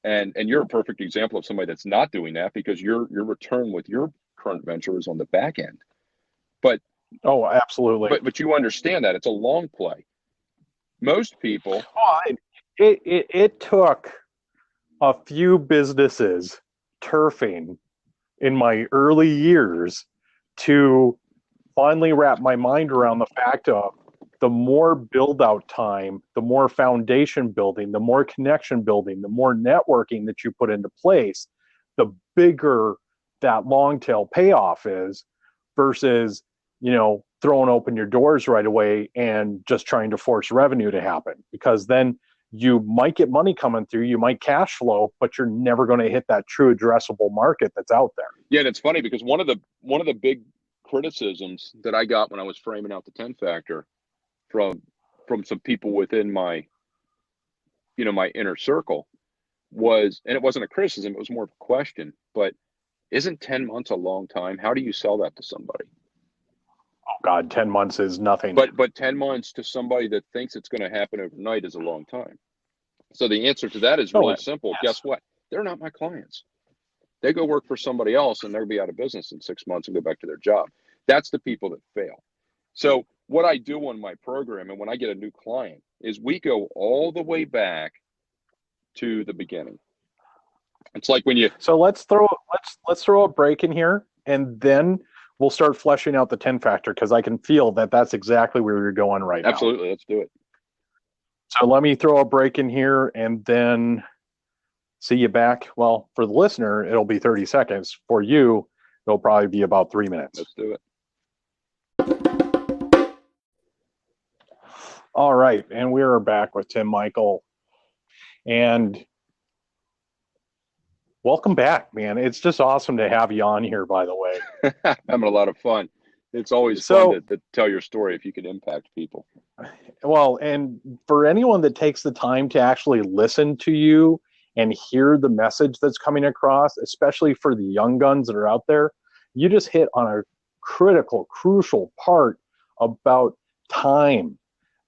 S2: And you're a perfect example of somebody that's not doing that, because your return with your current venture is on the back end. But
S1: Oh, absolutely.
S2: but you understand that it's a long play. Most people,
S1: Well, it took a few businesses turfing in my early years to finally wrap my mind around the fact of the more build out time, the more foundation building, the more connection building, the more networking that you put into place, the bigger that long tail payoff is versus, throwing open your doors right away and just trying to force revenue to happen, because then you might get money coming through, you might cash flow, but you're never going to hit that true addressable market that's out there.
S2: yeah, and it's funny because one of the big criticisms that I got when I was framing out the 10 factor from some people within my my inner circle was, and it wasn't a criticism, it was more of a question, but isn't 10 months a long time? How do you sell that to somebody?
S1: Oh God, 10 months is nothing.
S2: But 10 months to somebody that thinks it's going to happen overnight is a long time. So the answer to that is really simple.
S1: Yes.
S2: Guess what? They're not my clients. They go work for somebody else and they'll be out of business in 6 months and go back to their job. That's the people that fail. So what I do on my program, and when I get a new client, is we go all the way back to the beginning. It's like when you
S1: So let's throw a break in here, and then we'll start fleshing out the 10 factor, because I can feel that that's exactly where you're going right now.
S2: Absolutely, let's do it.
S1: So let me throw a break in here and then see you back. Well, for the listener, it'll be 30 seconds. For you, it'll probably be about 3 minutes.
S2: Let's do it.
S1: All right, and we are back with Tim Meuchel. And welcome back, man. It's just awesome to have you on here, by the way.
S2: Having a lot of fun. It's always fun to tell your story if you can impact people.
S1: Well, and for anyone that takes the time to actually listen to you and hear the message that's coming across, especially for the young guns that are out there, you just hit on a crucial part about time,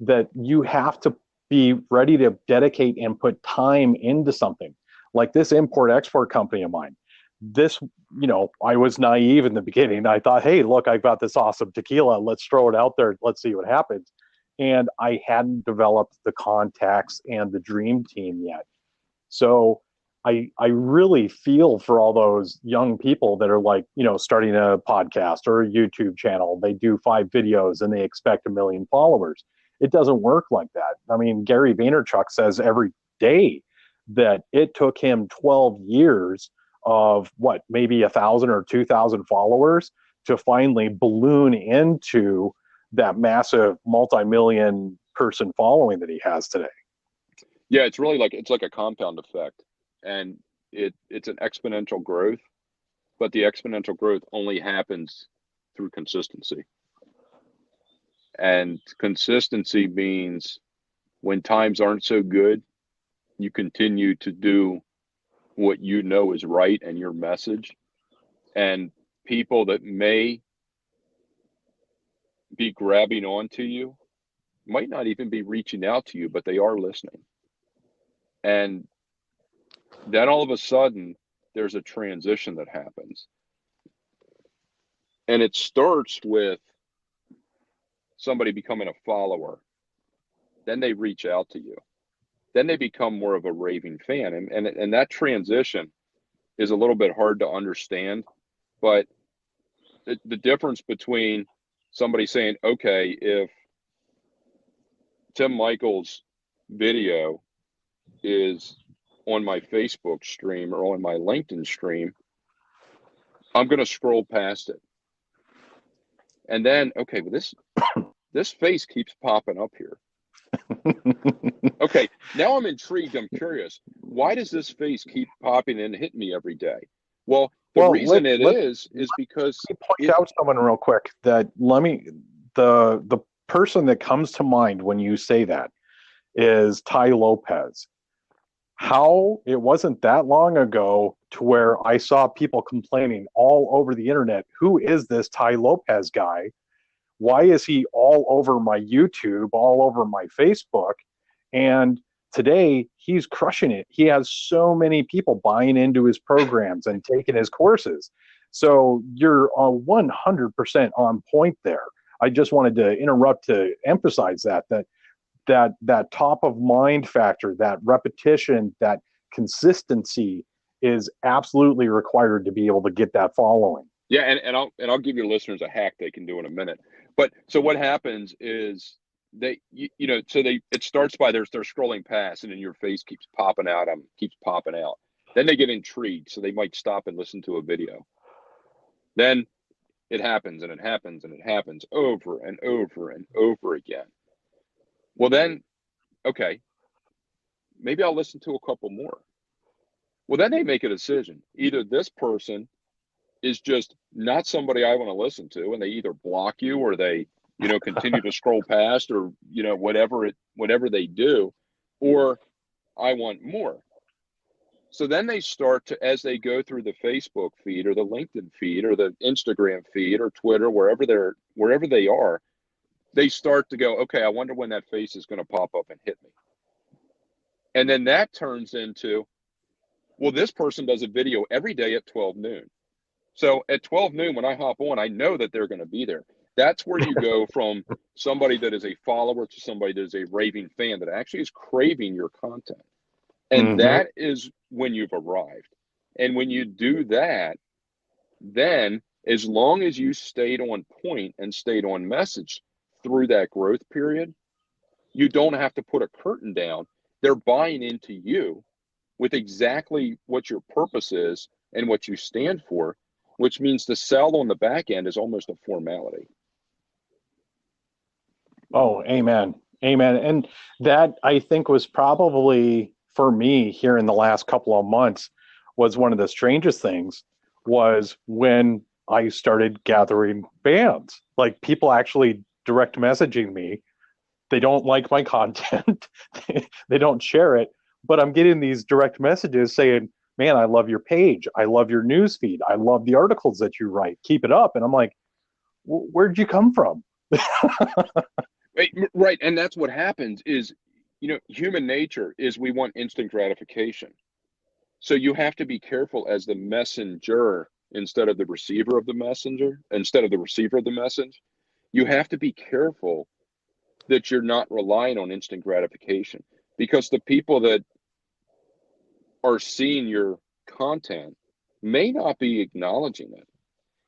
S1: that you have to be ready to dedicate and put time into something. Like this import-export company of mine. This, I was naive in the beginning. I thought, hey, look, I've got this awesome tequila. Let's throw it out there. Let's see what happens. And I hadn't developed the contacts and the dream team yet. So I really feel for all those young people that are like, starting a podcast or a YouTube channel. They do 5 videos and they expect 1 million followers. It doesn't work like that. I mean, Gary Vaynerchuk says every day that it took him 12 years of maybe 1,000 or 2,000 followers to finally balloon into that massive multi-million person following that he has today.
S2: Yeah, it's really like a compound effect, and it's an exponential growth, but the exponential growth only happens through consistency. And consistency means when times aren't so good, you continue to do what you know is right and your message. And people that may be grabbing onto you might not even be reaching out to you, but they are listening. And then all of a sudden, there's a transition that happens. And it starts with somebody becoming a follower. Then they reach out to you. Then they become more of a raving fan. And that transition is a little bit hard to understand. But the difference between somebody saying, okay, if Tim Meuchel's video is on my Facebook stream or on my LinkedIn stream, I'm going to scroll past it. And then, okay, but this face keeps popping up here. Okay, now I'm intrigued. I'm curious. Why does this face keep popping and hitting me every day? Well, the reason it is because
S1: let me point out someone real quick that the person that comes to mind when you say that is Ty Lopez. How it wasn't that long ago to where I saw people complaining all over the internet, who is this Ty Lopez guy? Why is he all over my YouTube, all over my Facebook? And today he's crushing it. He has so many people buying into his programs and taking his courses. So you're 100% on point there. I just wanted to interrupt to emphasize that top of mind factor, that repetition, that consistency is absolutely required to be able to get that following.
S2: Yeah, and I'll give your listeners a hack they can do in a minute. But so what happens is it starts by they're scrolling past, and then your face keeps popping out. Keeps popping out. Then they get intrigued, so they might stop and listen to a video. Then it happens and it happens and it happens over and over and over again. Well, then, okay, maybe I'll listen to a couple more. Well, then they make a decision. Either this person is just not somebody I want to listen to, and they either block you or they, continue to scroll past, or, whatever they do, or I want more. So then they start to, as they go through the Facebook feed or the LinkedIn feed or the Instagram feed or Twitter, wherever they are, they start to go, okay, I wonder when that face is going to pop up and hit me. And then that turns into, well, this person does a video every day at 12 noon. So at 12 noon, when I hop on, I know that they're going to be there. That's where you go from somebody that is a follower to somebody that is a raving fan that actually is craving your content. And that is when you've arrived. And when you do that, then as long as you stayed on point and stayed on message through that growth period, you don't have to put a curtain down. They're buying into you with exactly what your purpose is and what you stand for, which means the sell on the back end is almost a formality.
S1: Oh, amen. Amen. And that, I think, was probably, for me here in the last couple of months, was one of the strangest things, was when I started gathering fans. Like, people actually direct messaging me. They don't like my content. They don't share it, but I'm getting these direct messages saying, man, I love your page. I love your news feed. I love the articles that you write. Keep it up. And I'm like, where'd you come from?
S2: Right. And that's what happens is, human nature is we want instant gratification. So you have to be careful as the messenger instead of the receiver of the message. You have to be careful that you're not relying on instant gratification, because the people that are seeing your content may not be acknowledging it.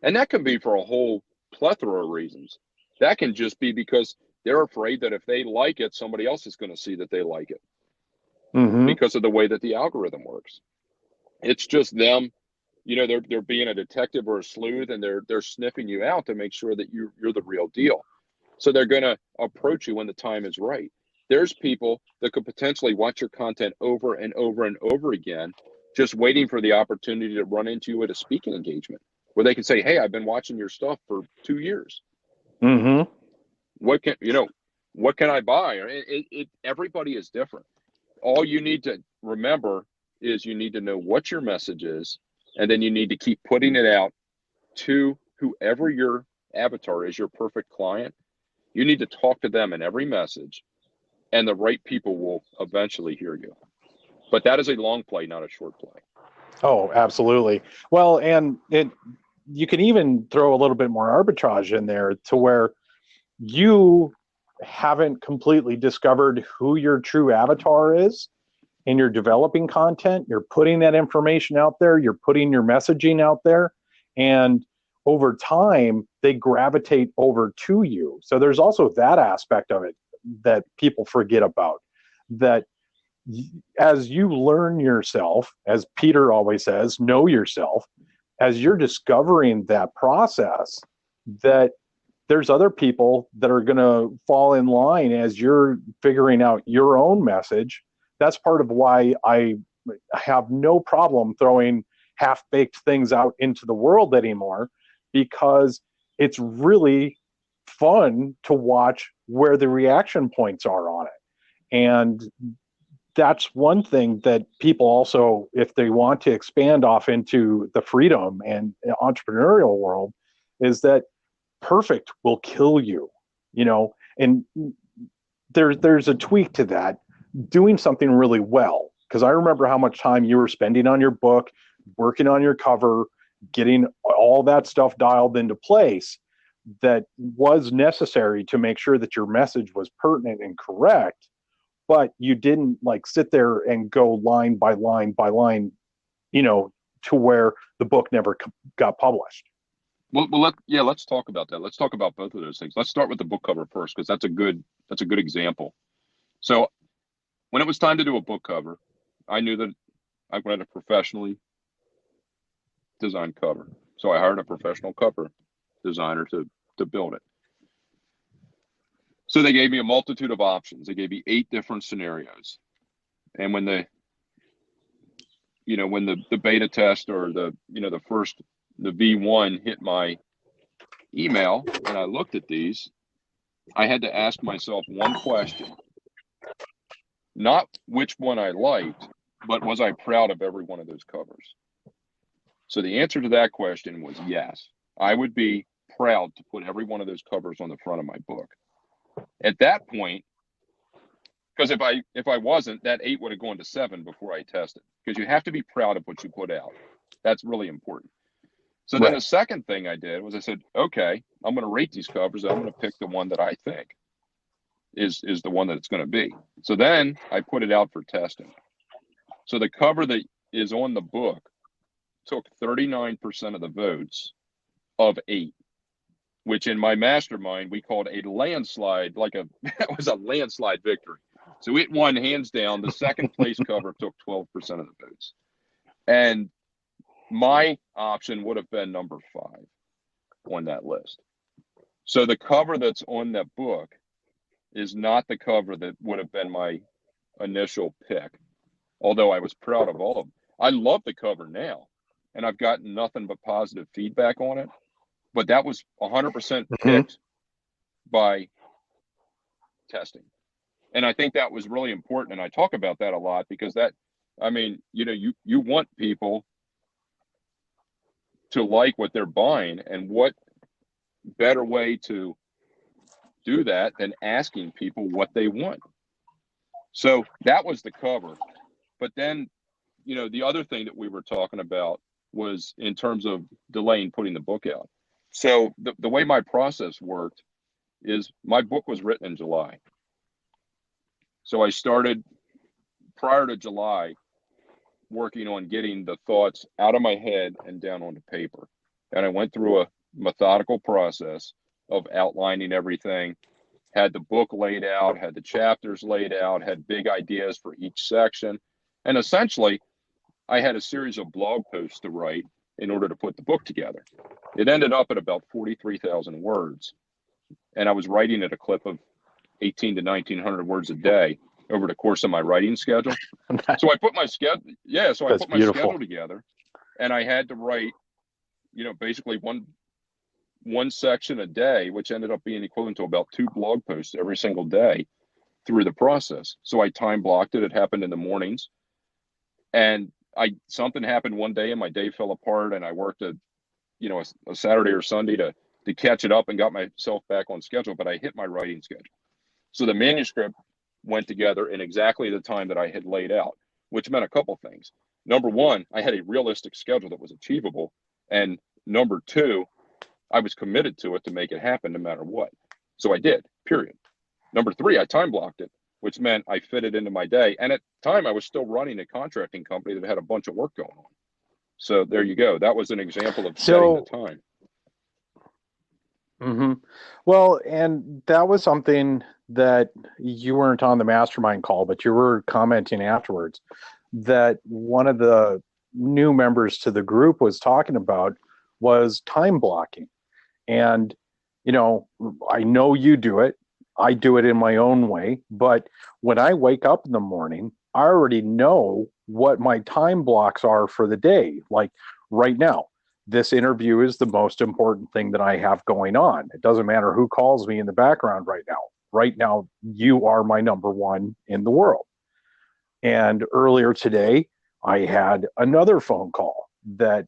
S2: And that can be for a whole plethora of reasons. That can just be because they're afraid that if they like it, somebody else is going to see that they like it because of the way that the algorithm works. It's just them, they're being a detective or a sleuth, and they're sniffing you out to make sure that you're the real deal. So they're going to approach you when the time is right. There's people that could potentially watch your content over and over and over again, just waiting for the opportunity to run into you at a speaking engagement where they can say, hey, I've been watching your stuff for 2 years. What can I buy? Everybody is different. All you need to remember is you need to know what your message is, and then you need to keep putting it out to whoever your avatar is, your perfect client. You need to talk to them in every message, and the right people will eventually hear you. But that is a long play, not a short play.
S1: Oh, absolutely. Well, and you can even throw a little bit more arbitrage in there to where you haven't completely discovered who your true avatar is, and you're developing content, you're putting that information out there, you're putting your messaging out there, and over time they gravitate over to you. So there's also that aspect of it that people forget about, that as you learn yourself, as Peter always says, know yourself, as you're discovering that process, that there's other people that are going to fall in line as you're figuring out your own message. That's part of why I have no problem throwing half-baked things out into the world anymore, because it's really fun to watch where the reaction points are on it. And that's one thing that people also, if they want to expand off into the freedom and entrepreneurial world, is that perfect will kill you, you know. And there's a tweak to that, doing something really well, because I remember how much time you were spending on your book, working on your cover, getting all that stuff dialed into place, that was necessary to make sure that your message was pertinent and correct. But you didn't like sit there and go line by line by line, you know, to where the book never got published.
S2: Let's talk about that. Let's talk about both of those things. Let's start with the book cover first, because that's a good example. So when it was time to do a book cover, I knew that I wanted a professionally designed cover. So I hired a professional cover designer to build it. So they gave me a multitude of options. They gave me 8 different scenarios. And when the beta test, or the V1 hit my email and I looked at these, I had to ask myself one question. Not which one I liked, but was I proud of every one of those covers? So the answer to that question was yes. I would be proud to put every one of those covers on the front of my book. At that point, because if I wasn't, that 8 would have gone to 7 before I tested. Because you have to be proud of what you put out. That's really important. So then the second thing I did was I said, okay, I'm going to rate these covers. I'm going to pick the one that I think is the one that it's going to be. So then I put it out for testing. So the cover that is on the book took 39% of the votes of 8, which in my mastermind we called a landslide, that was a landslide victory. So it won hands down. The second place cover took 12% of the votes. And my option would have been number 5 on that list. So the cover that's on that book is not the cover that would have been my initial pick, although I was proud of all of them. I love the cover now, and I've gotten nothing but positive feedback on it. But that was 100% picked by testing. And I think that was really important. And I talk about that a lot because you want people to like what they're buying, and what better way to do that than asking people what they want. So that was the cover. But then, the other thing that we were talking about was in terms of delaying putting the book out. So the way my process worked is my book was written in July. So I started prior to July working on getting the thoughts out of my head and down onto paper. And I went through a methodical process of outlining everything, had the book laid out, had the chapters laid out, had big ideas for each section. And essentially, I had a series of blog posts to write in order to put the book together. It ended up at about 43,000 words. And I was writing at a clip of 18 to 1900 words a day over the course of my writing schedule. So I put my schedule, schedule together, and I had to write, basically one section a day, which ended up being equivalent to about 2 blog posts every single day through the process. So I time blocked it. It happened in the mornings, and something happened one day and my day fell apart, and I worked a Saturday or Sunday to catch it up and got myself back on schedule, but I hit my writing schedule. So the manuscript went together in exactly the time that I had laid out, which meant a couple things. Number one, I had a realistic schedule that was achievable. And number 2, I was committed to it to make it happen no matter what. So I did, period. Number 3, I time blocked it, which meant I fit it into my day. And at the time, I was still running a contracting company that had a bunch of work going on. So there you go. That was an example of setting the time.
S1: Hmm. Well, and that was something that you weren't on the mastermind call, but you were commenting afterwards that one of the new members to the group was talking about was time blocking. And, I know you do it. I do it in my own way. But when I wake up in the morning, I already know what my time blocks are for the day. Like right now, this interview is the most important thing that I have going on. It doesn't matter who calls me in the background right now. Right now, you are my number one in the world. And earlier today, I had another phone call that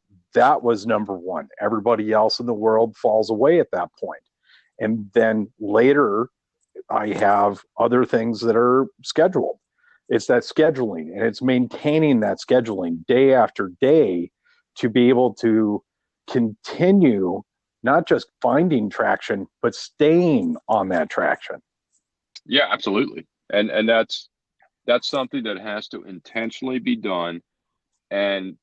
S1: was number one. Everybody else in the world falls away at that point. And then later, I have other things that are scheduled. It's that scheduling and it's maintaining that scheduling day after day to be able to continue not just finding traction, but staying on that traction.
S2: Yeah, absolutely. And that's something that has to intentionally be done, and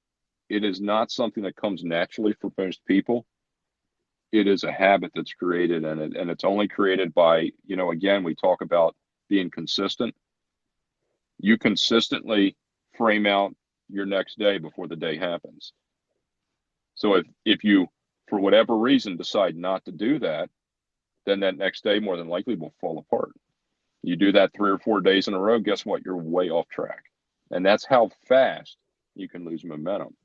S2: it is not something that comes naturally for most people. It is a habit that's created, and it's only created by, again, we talk about being consistent. You consistently frame out your next day before the day happens. So if you, for whatever reason, decide not to do that, then that next day more than likely will fall apart. You do that 3 or 4 days in a row, guess what? You're way off track. And that's how fast you can lose momentum.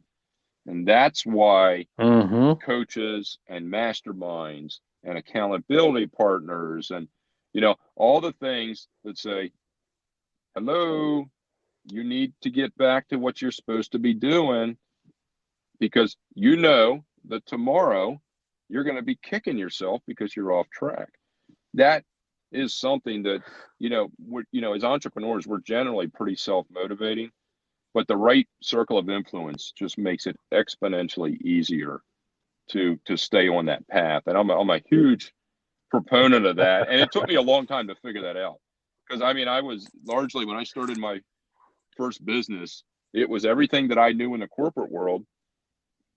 S2: And that's why
S1: Mm-hmm.
S2: coaches and masterminds and accountability partners and, all the things that say, hello, you need to get back to what you're supposed to be doing, because that tomorrow you're going to be kicking yourself because you're off track. That is something that, as entrepreneurs, we're generally pretty self-motivating, but the right circle of influence just makes it exponentially easier to stay on that path. And I'm a huge proponent of that. And it took me a long time to figure that out. Because I was largely, when I started my first business, it was everything that I knew in the corporate world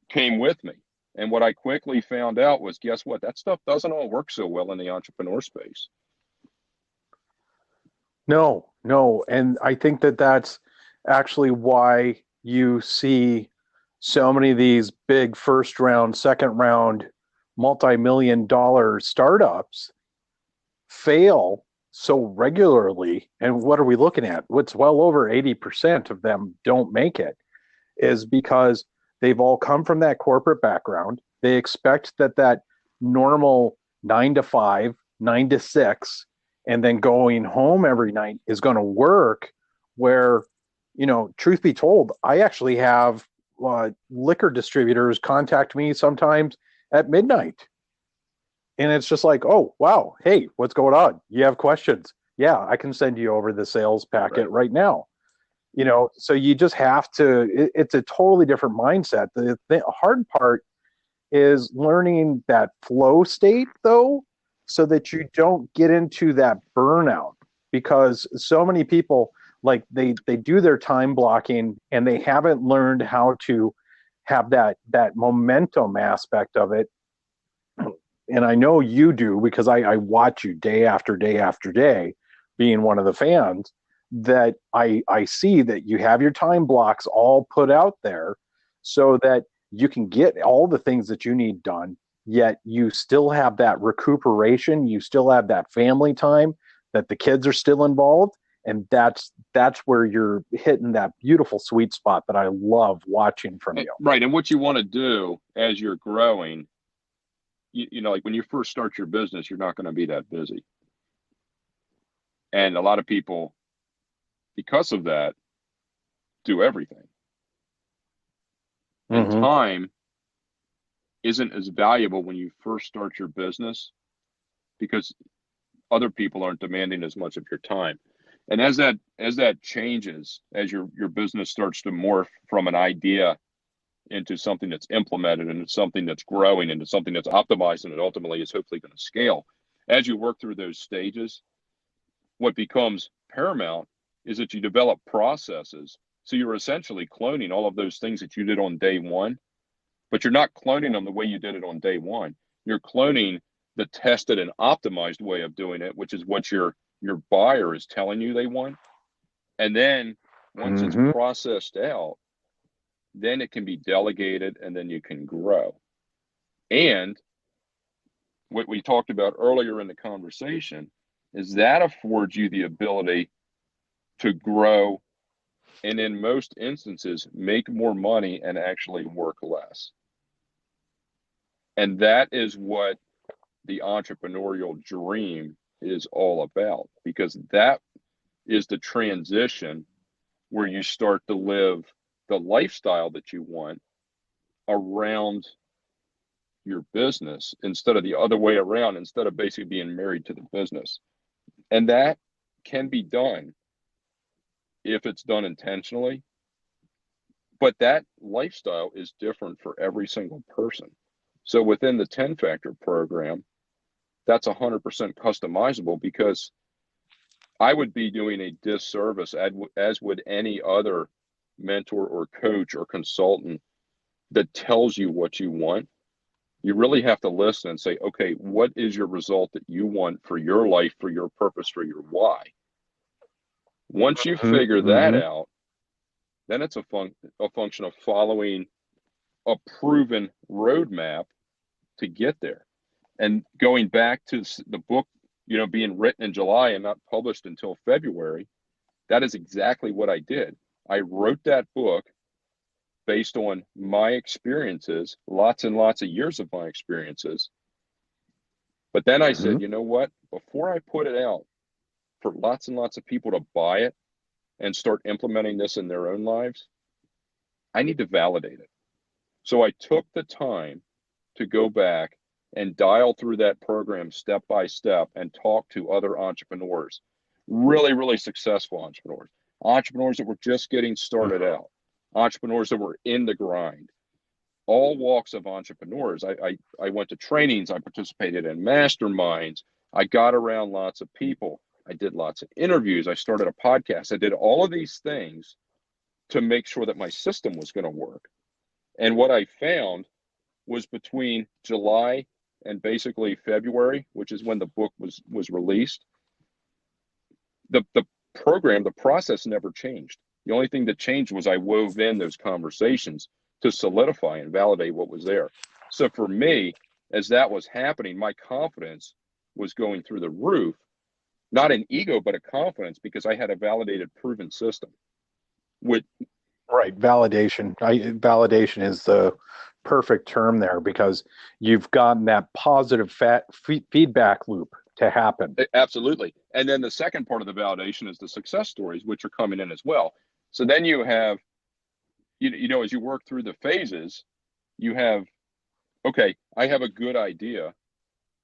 S2: came with me. And what I quickly found out was, guess what? That stuff doesn't all work so well in the entrepreneur space.
S1: No, no. And I think that that's actually why you see so many of these big first round, second round, multi-million dollar startups fail so regularly. And what are we looking at? What's well over 80% of them don't make it is because they've all come from that corporate background. They expect that normal 9 to 5, 9 to 6, and then going home every night is going to work. Where, truth be told, I actually have liquor distributors contact me sometimes at midnight. And it's just like, oh, wow, hey, what's going on? You have questions? Yeah, I can send you over the sales packet
S2: Right.
S1: right now. So you just have to, it's a totally different mindset. The hard part is learning that flow state, though, so that you don't get into that burnout. Because so many people, like, they do their time blocking and they haven't learned how to have that momentum aspect of it. And I know you do because I watch you day after day after day, being one of the fans, that I see that you have your time blocks all put out there so that you can get all the things that you need done, yet you still have that recuperation, you still have that family time, that the kids are still involved. And that's where you're hitting that beautiful sweet spot that I love watching from you.
S2: Right. And what you want to do as you're growing, like when you first start your business, you're not going to be that busy. And a lot of people, because of that, do everything. And
S1: Mm-hmm.
S2: time isn't as valuable when you first start your business, because other people aren't demanding as much of your time. And as that changes, as your business starts to morph from an idea into something that's implemented, and it's something that's growing, into something that's optimized, and it ultimately is hopefully going to scale. As you work through those stages, what becomes paramount is that you develop processes. So you're essentially cloning all of those things that you did on day one, but you're not cloning them the way you did it on day one. You're cloning the tested and optimized way of doing it, which is what your buyer is telling you they want. And then once it's
S1: Mm-hmm.
S2: processed out, then it can be delegated and then you can grow. And what we talked about earlier in the conversation is that affords you the ability to grow and in most instances make more money and actually work less. And that is what the entrepreneurial dream is all about, because that is the transition where you start to live the lifestyle that you want around your business instead of the other way around, instead of basically being married to the business. And that can be done if it's done intentionally, but that lifestyle is different for every single person. So within the 10 factor program, that's 100% customizable, because I would be doing a disservice, as would any other mentor or coach or consultant that tells you what you want. You really have to listen and say, okay, what is your result that you want for your life, for your purpose, for your why? Once you figure that
S1: Mm-hmm.
S2: out, then it's a function of following a proven roadmap to get there. And going back to the book, being written in July and not published until February, that is exactly what I did. I wrote that book based on my experiences, lots and lots of years of my experiences. But then I
S1: Mm-hmm.
S2: said, you know what? Before I put it out for lots and lots of people to buy it and start implementing this in their own lives, I need to validate it. So I took the time to go back and dial through that program step by step and talk to other entrepreneurs, really, really successful entrepreneurs that were just getting started
S1: Mm-hmm.
S2: out, entrepreneurs that were in the grind, all walks of entrepreneurs. I went to trainings, I participated in masterminds, I got around lots of people, I did lots of interviews, I started a podcast, I did all of these things to make sure that my system was going to work. And what I found was between July and basically February, which is when the book was released, the program, the process never changed. The only thing that changed was I wove in those conversations to solidify and validate what was there. So for me, as that was happening, my confidence was going through the roof, not an ego, but a confidence, because I had a validated, proven system. With
S1: Right. Validation is the perfect term there because you've gotten that positive feedback loop to happen.
S2: Absolutely. And then the second part of the validation is the success stories, which are coming in as well. So then you have, as you work through the phases, you have, okay, I have a good idea,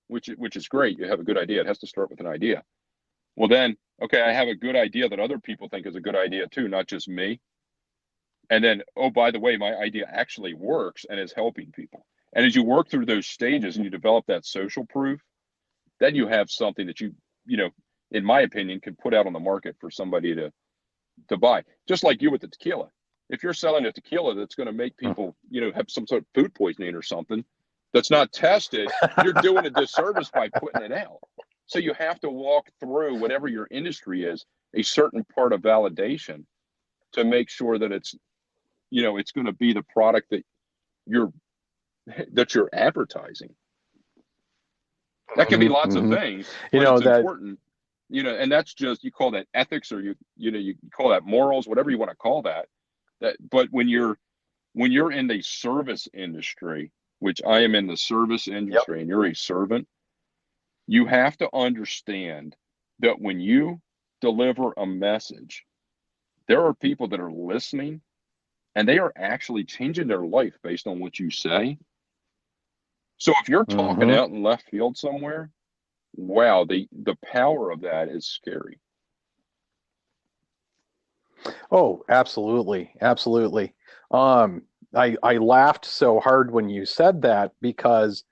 S2: which is great. You have a good idea. It has to start with an idea. Well, then, okay, I have a good idea that other people think is a good idea too, not just me. And then, oh, by the way, my idea actually works and is helping people. And as you work through those stages and you develop that social proof, then you have something that you know, in my opinion, can put out on the market for somebody to buy. Just like you with the tequila. If you're selling a tequila that's going to make people, have some sort of food poisoning or something that's not tested, you're doing a disservice by putting it out. So you have to walk through whatever your industry is, a certain part of validation to make sure that it's going to be the product you're that you're advertising. That can be lots of
S1: Mm-hmm.
S2: things,
S1: You
S2: but
S1: know
S2: it's
S1: that.
S2: important, and that's just, you call that ethics, or you call that morals, whatever you want to call that. But when you're in the service industry, which I am in the service
S1: Yep.
S2: industry, and you're a servant, you have to understand that when you deliver a message, there are people that are listening, and they are actually changing their life based on what you say. So if you're talking
S1: Mm-hmm.
S2: out in left field somewhere, wow, the power of that is scary.
S1: Oh, absolutely, absolutely. Um, I laughed so hard when you said that because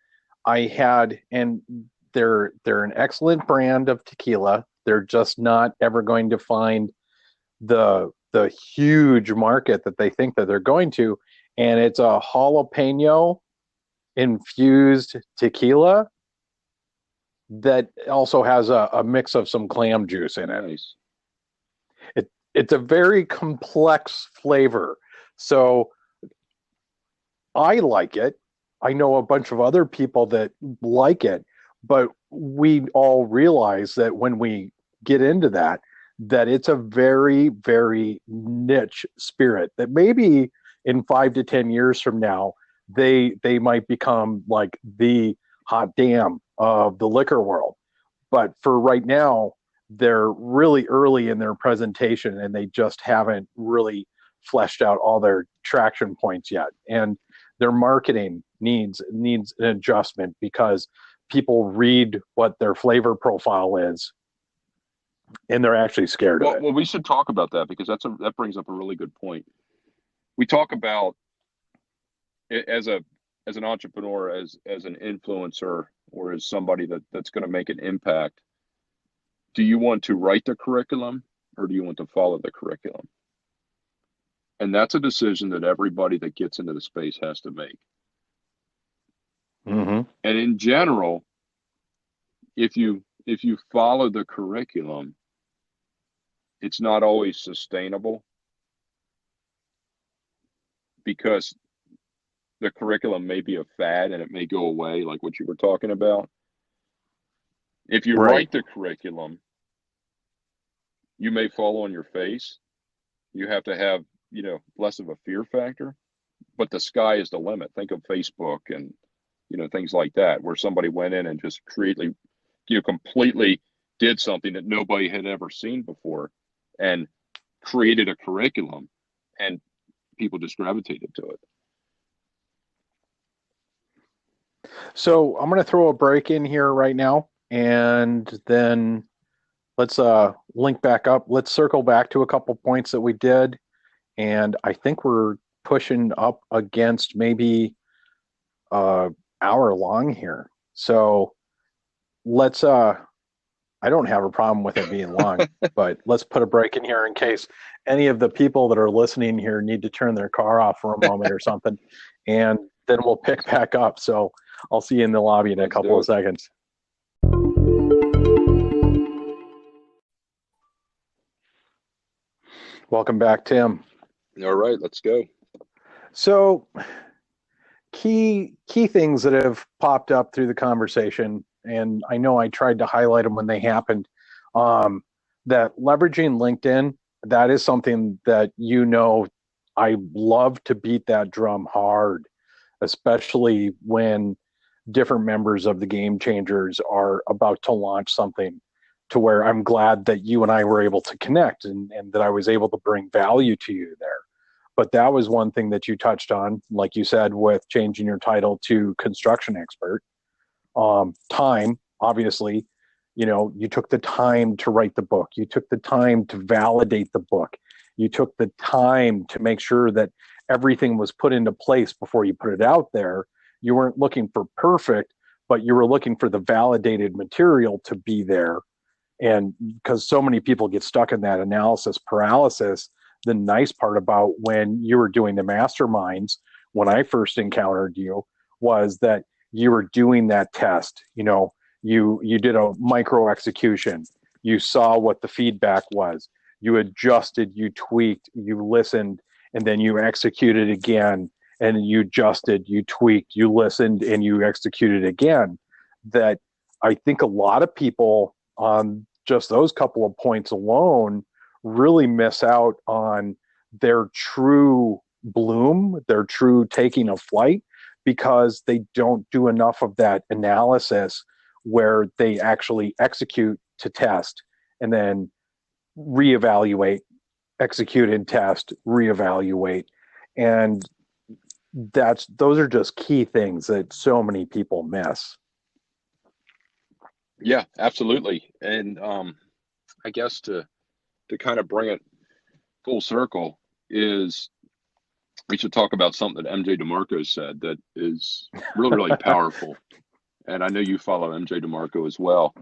S1: I had, and they're an excellent brand of tequila. They're just not ever going to find the huge market that they think that they're going to, and it's a jalapeno infused tequila. that also has a mix of some clam juice in it.
S2: Nice.
S1: It's a very complex flavor. So I like it. I know a bunch of other people that like it, but we all realize that when we get into that, that it's a very, very niche spirit that maybe in 5 to 10 years from now, they might become like the hot damn of the liquor world. But for right now, they're really early in their presentation and they just haven't really fleshed out all their traction points yet. And their marketing needs an adjustment because people read what their flavor profile is and they're actually scared of
S2: Well,
S1: it.
S2: well, we should talk about that because that brings up a really good point. We talk about it as an entrepreneur, as an influencer, or as somebody that's going to make an impact. Do you want to write the curriculum or do you want to follow the curriculum? And that's a decision that everybody that gets into the space has to make.
S1: Mm-hmm.
S2: And in general, if you follow the curriculum, it's not always sustainable because the curriculum may be a fad and it may go away, like what you were talking about. If you
S1: Right.
S2: write the curriculum, you may fall on your face. You have to have, less of a fear factor, but the sky is the limit. Think of Facebook and, things like that, where somebody went in and just completely did something that nobody had ever seen before and created a curriculum and people just gravitated to it.
S1: So I'm going to throw a break in here right now and then let's link back up. Let's circle back to a couple points that we did. And I think we're pushing up against maybe hour long here. So let's I don't have a problem with it being long, but let's put a break in here in case any of the people that are listening here need to turn their car off for a moment or something. And then we'll pick back up. So I'll see you in the lobby in a
S2: Let's
S1: couple
S2: do
S1: of
S2: it.
S1: seconds. Welcome back, Tim.
S2: All right, let's go.
S1: So key things that have popped up through the conversation, and I know I tried to highlight them when they happened. Um, that leveraging LinkedIn, that is something that I love to beat that drum hard, especially when different members of the Game Changers are about to launch something. To where I'm glad that you and I were able to connect and that I was able to bring value to you there. But that was one thing that you touched on, like you said, with changing your title to construction expert. Time, obviously, you took the time to write the book. You took the time to validate the book. You took the time to make sure that everything was put into place before you put it out there. You weren't looking for perfect, but you were looking for the validated material to be there. And because so many people get stuck in that analysis paralysis, the nice part about when you were doing the masterminds, when I first encountered you, was that you were doing that test. You did a micro execution. You saw what the feedback was. You adjusted, you tweaked, you listened, and then you executed again. And you adjusted, you tweaked, you listened, and you executed again. That I think a lot of people on just those couple of points alone really miss out on their true bloom, their true taking of flight, because they don't do enough of that analysis where they actually execute to test and then reevaluate, execute and test, reevaluate. And those are just key things that so many people miss.
S2: Yeah, absolutely. And I guess to kind of bring it full circle is we should talk about something that MJ DeMarco said that is really, really powerful. And I know you follow MJ DeMarco as well.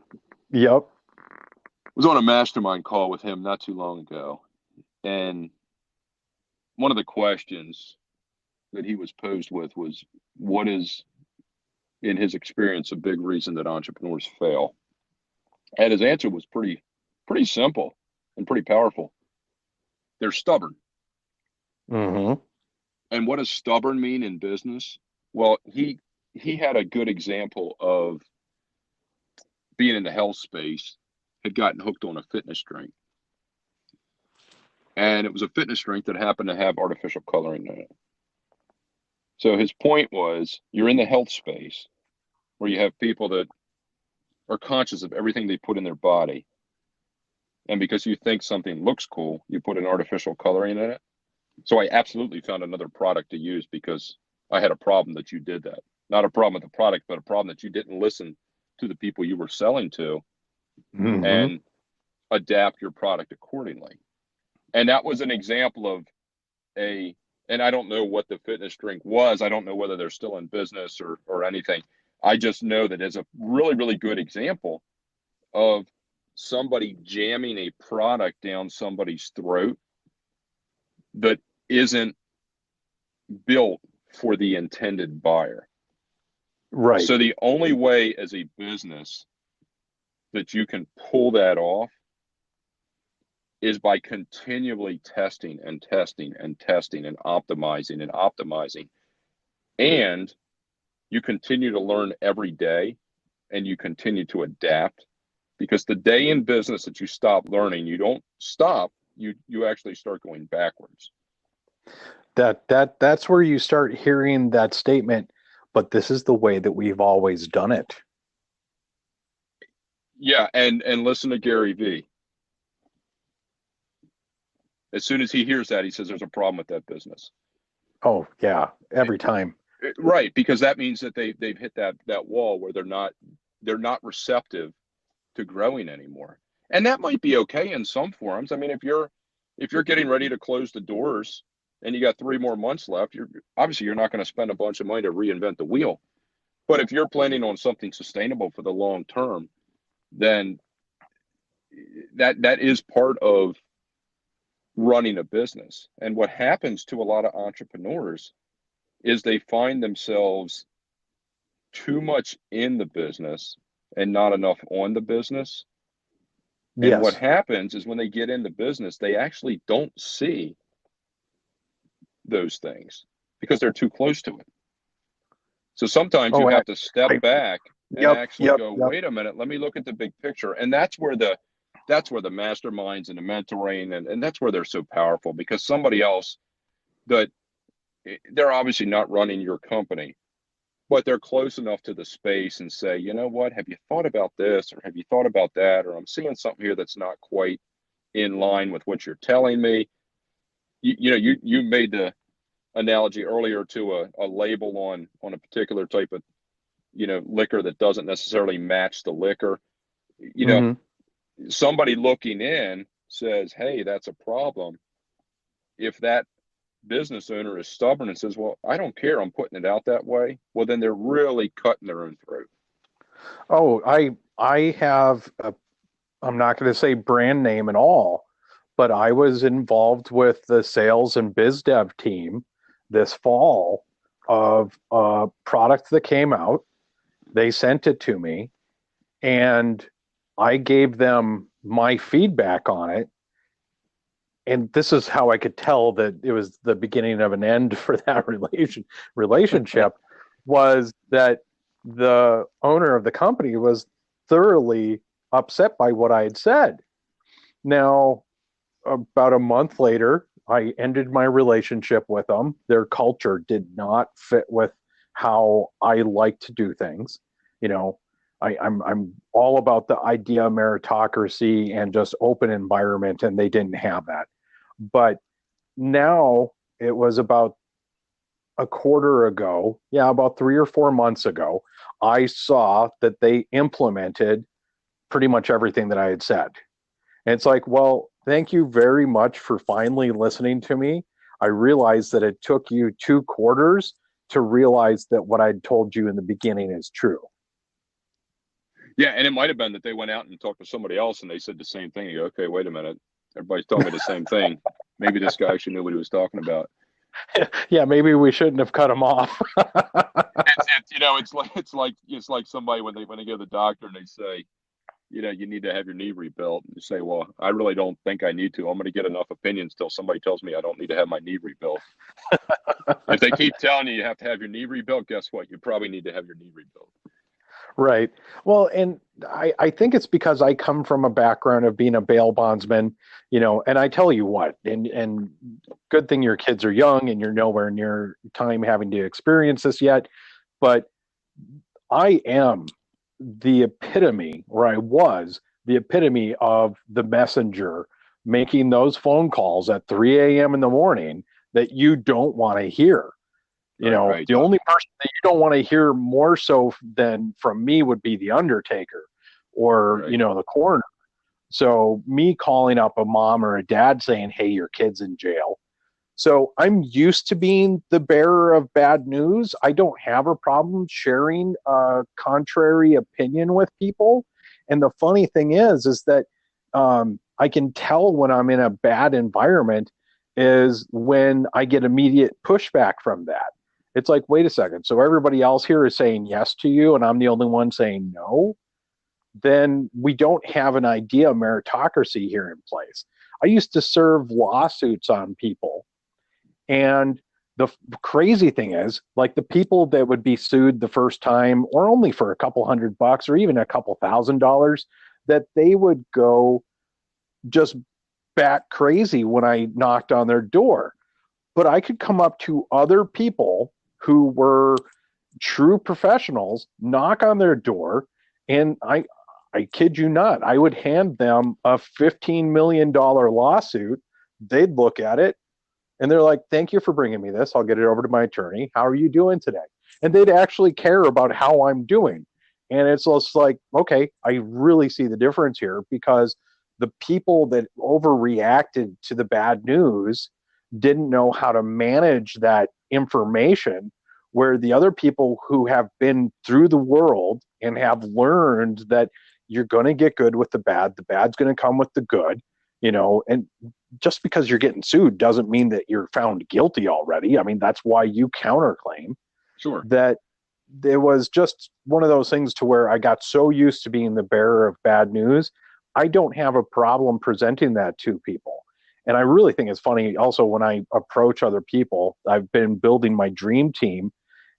S1: Yep.
S2: I was on a mastermind call with him not too long ago. And one of the questions that he was posed with was, what is in his experience, a big reason that entrepreneurs fail? And his answer was pretty simple and pretty powerful. They're stubborn.
S1: Mm-hmm.
S2: And what does stubborn mean in business? Well, he had a good example of being in the health space, had gotten hooked on a fitness drink. And it was a fitness drink that happened to have artificial coloring in it. So his point was, you're in the health space where you have people that are conscious of everything they put in their body. And because you think something looks cool, you put an artificial coloring in it. So I absolutely found another product to use because I had a problem that you did that. Not a problem with the product, but a problem that you didn't listen to the people you were selling to
S1: Mm-hmm.
S2: and adapt your product accordingly. And that was an example of a, and I don't know what the fitness drink was. I don't know whether they're still in business or anything. I just know that as a really, really good example of somebody jamming a product down somebody's throat that isn't built for the intended buyer.
S1: Right.
S2: So the only way as a business that you can pull that off is by continually testing and testing and testing and optimizing and optimizing. And you continue to learn every day and you continue to adapt, because the day in business that you stop learning, you don't stop, you actually start going backwards.
S1: That's where you start hearing that statement, but this is the way that we've always done it.
S2: Yeah, and listen to Gary Vee. As soon as he hears that, he says there's a problem with that business.
S1: Oh, yeah, every time.
S2: Right, because that means that they've hit that wall where they're not receptive to growing anymore. And that might be okay in some forums. I mean, if you're getting ready to close the doors and you got 3 more months left, you're not going to spend a bunch of money to reinvent the wheel. But if you're planning on something sustainable for the long term, then that is part of running a business. And what happens to a lot of entrepreneurs is they find themselves too much in the business and not enough on the business. And what
S1: Yes.
S2: happens is when they get into business, they actually don't see those things because they're too close to it. So sometimes you
S1: Oh,
S2: have to step
S1: I
S2: back and
S1: yep,
S2: actually
S1: yep,
S2: go,
S1: yep.
S2: wait a minute, let me look at the big picture. And that's where the masterminds and the mentoring and that's where they're so powerful, because somebody else that they're obviously not running your company, but they're close enough to the space and say, you know what, have you thought about this or have you thought about that? Or I'm seeing something here that's not quite in line with what you're telling me. You made the analogy earlier to a label on a particular type of liquor that doesn't necessarily match the liquor. You know,
S1: Hmm.
S2: somebody looking in says, hey, that's a problem. If that business owner is stubborn and says, well, I don't care, I'm putting it out that way, well, then they're really cutting their own throat.
S1: Oh, I have a, I'm not going to say brand name at all, but I was involved with the sales and biz dev team this fall of a product that came out. They sent it to me and I gave them my feedback on it. And this is how I could tell that it was the beginning of an end for that relationship was that the owner of the company was thoroughly upset by what I had said. Now, about a month later, I ended my relationship with them. Their culture did not fit with how I like to do things. You know, I'm all about the idea of meritocracy and just open environment, and they didn't have that. But now it was about a quarter ago, yeah, about 3 or 4 months ago, I saw that they implemented pretty much everything that I had said. And it's like, well, thank you very much for finally listening to me. I realized that it took you 2 quarters to realize that what I'd told you in the beginning is true.
S2: Yeah, and it might have been that they went out and talked to somebody else and they said the same thing. You go, okay, wait a minute. Everybody's telling me the same thing. Maybe this guy actually knew what he was talking about.
S1: Yeah, maybe we shouldn't have cut him off.
S2: It's like somebody when they go to the doctor and they say, you need to have your knee rebuilt. And you say, well, I really don't think I need to. I'm going to get enough opinions till somebody tells me I don't need to have my knee rebuilt. If they keep telling you have to have your knee rebuilt, guess what? You probably need to have your knee rebuilt.
S1: Right. Well, and I think it's because I come from a background of being a bail bondsman, and I tell you what, and good thing your kids are young and you're nowhere near time having to experience this yet, but I am the epitome, or I was the epitome of the messenger making those phone calls at 3 a.m. in the morning that you don't want to hear.
S2: Right, right,
S1: The only person that you don't want to hear more so than from me would be the undertaker or,
S2: right.
S1: the coroner. So me calling up a mom or a dad saying, hey, your kid's in jail. So I'm used to being the bearer of bad news. I don't have a problem sharing a contrary opinion with people. And the funny thing is that I can tell when I'm in a bad environment is when I get immediate pushback from that. It's like, wait a second. So everybody else here is saying yes to you, and I'm the only one saying no. Then we don't have an idea of meritocracy here in place. I used to serve lawsuits on people, and the crazy thing is, like the people that would be sued the first time, or only for a couple $100 or even a couple $1,000, that they would go just bat crazy when I knocked on their door. But I could come up to other people who were true professionals, knock on their door, and I kid you not, I would hand them a $15 million lawsuit. They'd look at it and they're like, thank you for bringing me this. I'll get it over to my attorney. How are you doing today? And they'd actually care about how I'm doing. And it's just like, okay, I really see the difference here because the people that overreacted to the bad news didn't know how to manage that information, where the other people who have been through the world and have learned that you're going to get good with the bad's going to come with the good, and just because you're getting sued doesn't mean that you're found guilty already. I mean, that's why you counterclaim.
S2: Sure.
S1: That it was just one of those things to where I got so used to being the bearer of bad news, I don't have a problem presenting that to people. And I really think it's funny also when I approach other people. I've been building my dream team,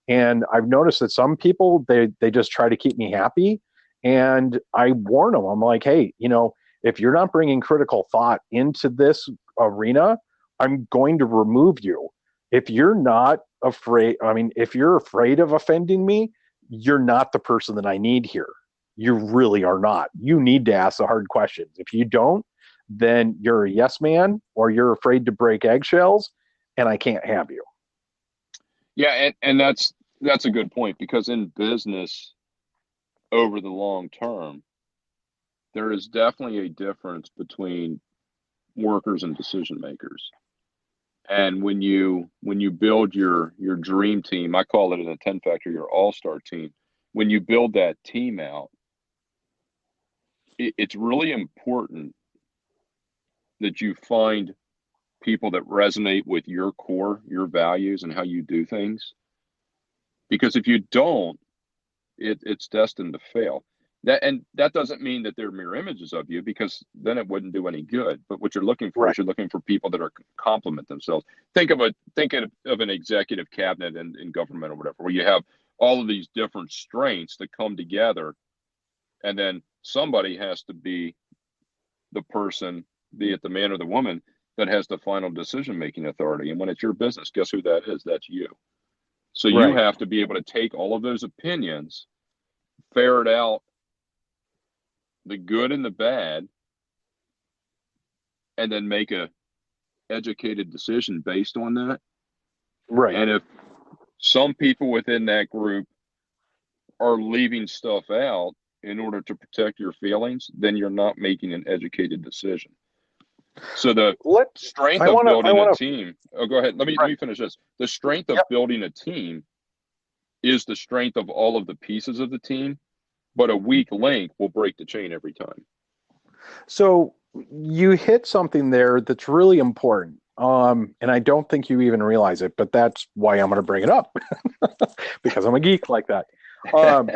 S1: and I've noticed that some people they just try to keep me happy, and I warn them. I'm like, hey, if you're not bringing critical thought into this arena, I'm going to remove you. If you're not afraid, I mean, if you're afraid of offending me, you're not the person that I need here. You really are not. You need to ask the hard questions. If you don't, then you're a yes man or you're afraid to break eggshells, and I can't have you.
S2: Yeah, and that's a good point because in business over the long term, there is definitely a difference between workers and decision makers. And when you build your dream team, I call it in a 10 factor your all-star team. When you build that team out, it's really important that you find people that resonate with your core, your values, and how you do things. Because if you don't, it's destined to fail. That doesn't mean that they're mirror images of you, because then it wouldn't do any good. But what you're looking for
S1: Right.
S2: is you're looking for people that are complement themselves. Think of an executive cabinet in government or whatever, where you have all of these different strengths that come together, and then somebody has to be the person, be it the man or the woman, that has the final decision making authority. And when it's your business, guess who that is? That's you. So you
S1: Right.
S2: have to be able to take all of those opinions, ferret out the good and the bad, and then make a educated decision based on that.
S1: Right.
S2: And if some people within that group are leaving stuff out in order to protect your feelings, then you're not making an educated decision. So the
S1: Let
S2: strength
S1: I
S2: of
S1: want to. I
S2: building a
S1: want to.
S2: team. Oh, go ahead. Let me finish this. The strength of
S1: Yep.
S2: building a team is the strength of all of the pieces of the team, but a weak link will break the chain every time.
S1: So you hit something there that's really important. And I don't think you even realize it, but that's why I'm going to bring it up because I'm a geek like that. Um,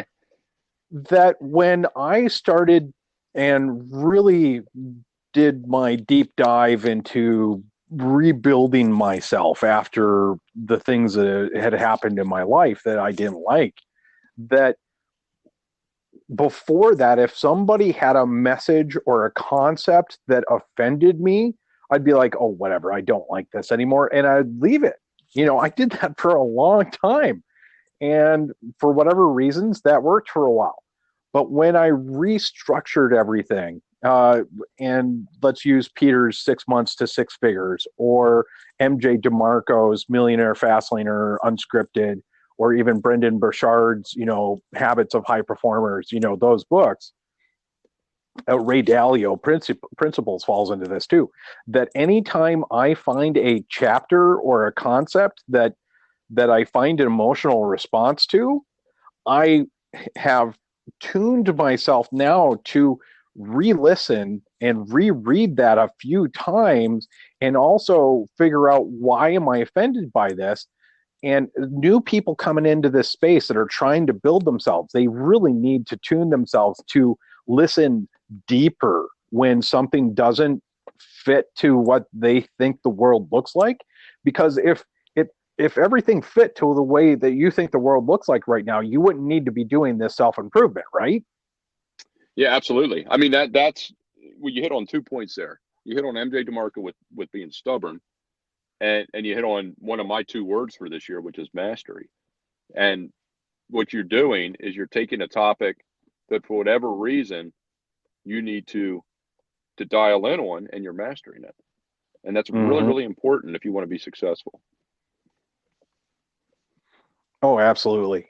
S1: that when I started and really did my deep dive into rebuilding myself after the things that had happened in my life that I didn't like, that before that, if somebody had a message or a concept that offended me, I'd be like, oh, whatever, I don't like this anymore. And I'd leave it. I did that for a long time. And for whatever reasons, that worked for a while. But when I restructured everything, and let's use Peter's 6 months to six figures, or MJ DeMarco's Millionaire Fastlane Unscripted, or even Brendan Burchard's, Habits of High Performers, those books. Ray Dalio Principles falls into this too. That anytime I find a chapter or a concept that I find an emotional response to, I have tuned myself now to re-listen and reread that a few times and also figure out why am I offended by this. And new people coming into this space that are trying to build themselves, they really need to tune themselves to listen deeper when something doesn't fit to what they think the world looks like. Because if everything fit to the way that you think the world looks like right now, you wouldn't need to be doing this self-improvement, right?
S2: Yeah, absolutely. I mean, that's well, you hit on 2 points there. You hit on MJ DeMarco with being stubborn, and you hit on one of my two words for this year, which is mastery. And what you're doing is you're taking a topic that for whatever reason you need to dial in on, and you're mastering it. And that's really,
S1: Mm-hmm.
S2: really important if you want to be successful.
S1: Oh, absolutely.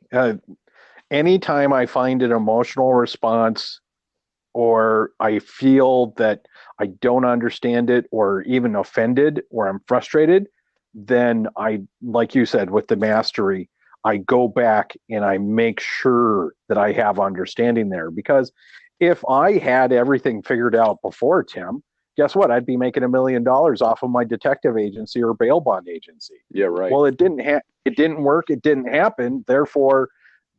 S1: Anytime I find an emotional response or I feel that I don't understand it or even offended or I'm frustrated, then like you said, with the mastery, I go back and I make sure that I have understanding there. Because if I had everything figured out before, Tim, guess what? I'd be making $1 million off of my detective agency or bail bond agency.
S2: Yeah, right.
S1: Well, it didn't work. It didn't happen. Therefore,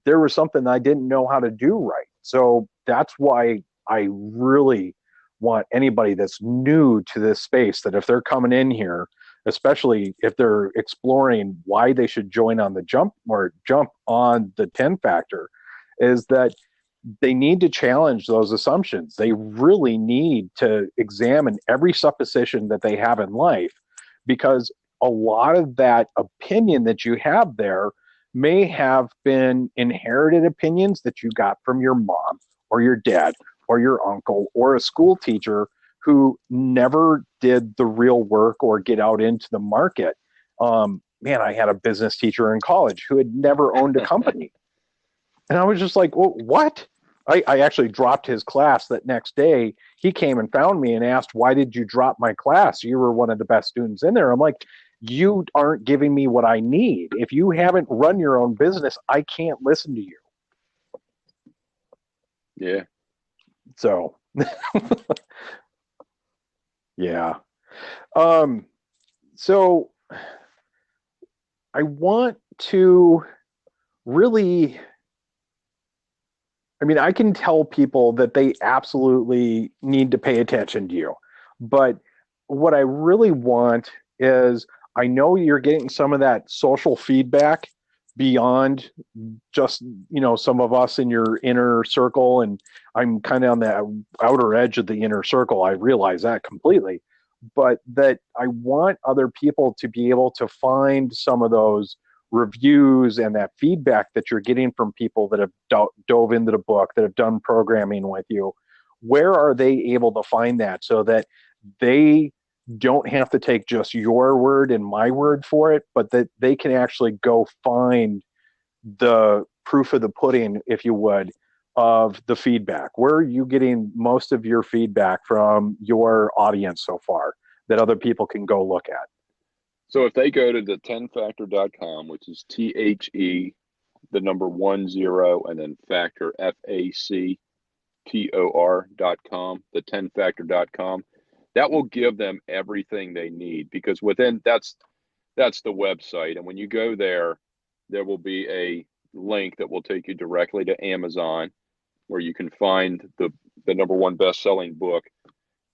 S1: there was something I didn't know how to do right. So that's why I really want anybody that's new to this space that if they're coming in here, especially if they're exploring why they should join on the jump or jump on the 10 factor, is that they need to challenge those assumptions. They really need to examine every supposition that they have in life, because a lot of that opinion that you have there may have been inherited opinions that you got from your mom or your dad or your uncle or a school teacher who never did the real work or get out into the market. Man, I had a business teacher in college who had never owned a company. And I was just like, well, what? I actually dropped his class that next day. He came and found me and asked, why did you drop my class? You were one of the best students in there. I'm like, you aren't giving me what I need. If you haven't run your own business, I can't listen to you.
S2: Yeah.
S1: So, yeah. Um, so I want to really, I mean, I can tell people that they absolutely need to pay attention to you. But what I really want is I know you're getting some of that social feedback beyond just, some of us in your inner circle. And I'm kind of on the outer edge of the inner circle. I realize that completely. But that I want other people to be able to find some of those reviews and that feedback that you're getting from people that have dove into the book, that have done programming with you. Where are they able to find that so that they don't have to take just your word and my word for it, but that they can actually go find the proof of the pudding, if you would, of the feedback? Where are you getting most of your feedback from your audience so far that other people can go look at?
S2: So if they go to the 10factor.com, which is THE, the number 10, and then factor, FACTOR.com, the 10factor.com, That will give them everything they need, because within that's the website. And when you go there, there will be a link that will take you directly to Amazon, where you can find the number one best-selling book.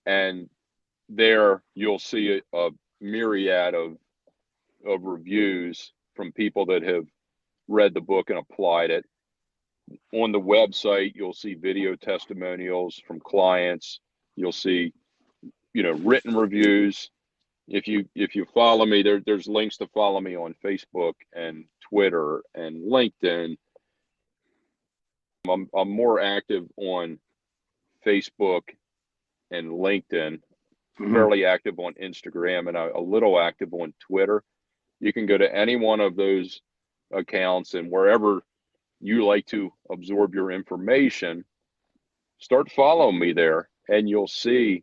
S2: And there you'll see a myriad of reviews from people that have read the book and applied it. On the website, you'll see video testimonials from clients. You'll see, written reviews. If you follow me, there's links to follow me on Facebook and Twitter and LinkedIn. I'm more active on Facebook and LinkedIn, fairly active on Instagram, and a little active on Twitter. You can go to any one of those accounts, and wherever you like to absorb your information, start following me there, and you'll see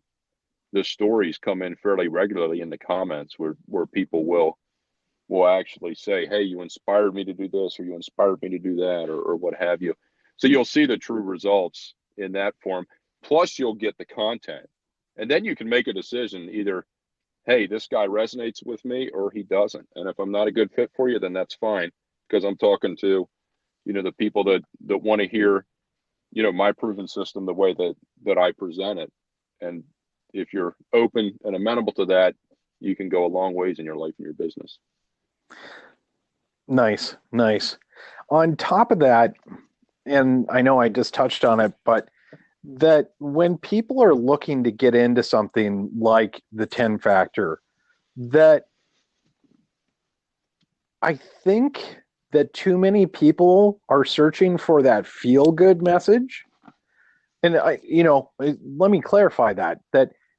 S2: the stories come in fairly regularly in the comments, where people will actually say, hey, you inspired me to do this, or you inspired me to do that, or what have you. So you'll see the true results in that form. Plus, you'll get the content. And then you can make a decision, either, hey, this guy resonates with me, or he doesn't. And if I'm not a good fit for you, then that's fine, because I'm talking to, the people that want to hear, my proven system the way that I present it. And if you're open and amenable to that, you can go a long ways in your life and your business.
S1: Nice, nice. On top of that, and I know I just touched on it, but that when people are looking to get into something like the 10 factor, that I think that too many people are searching for that feel good message. And let me clarify that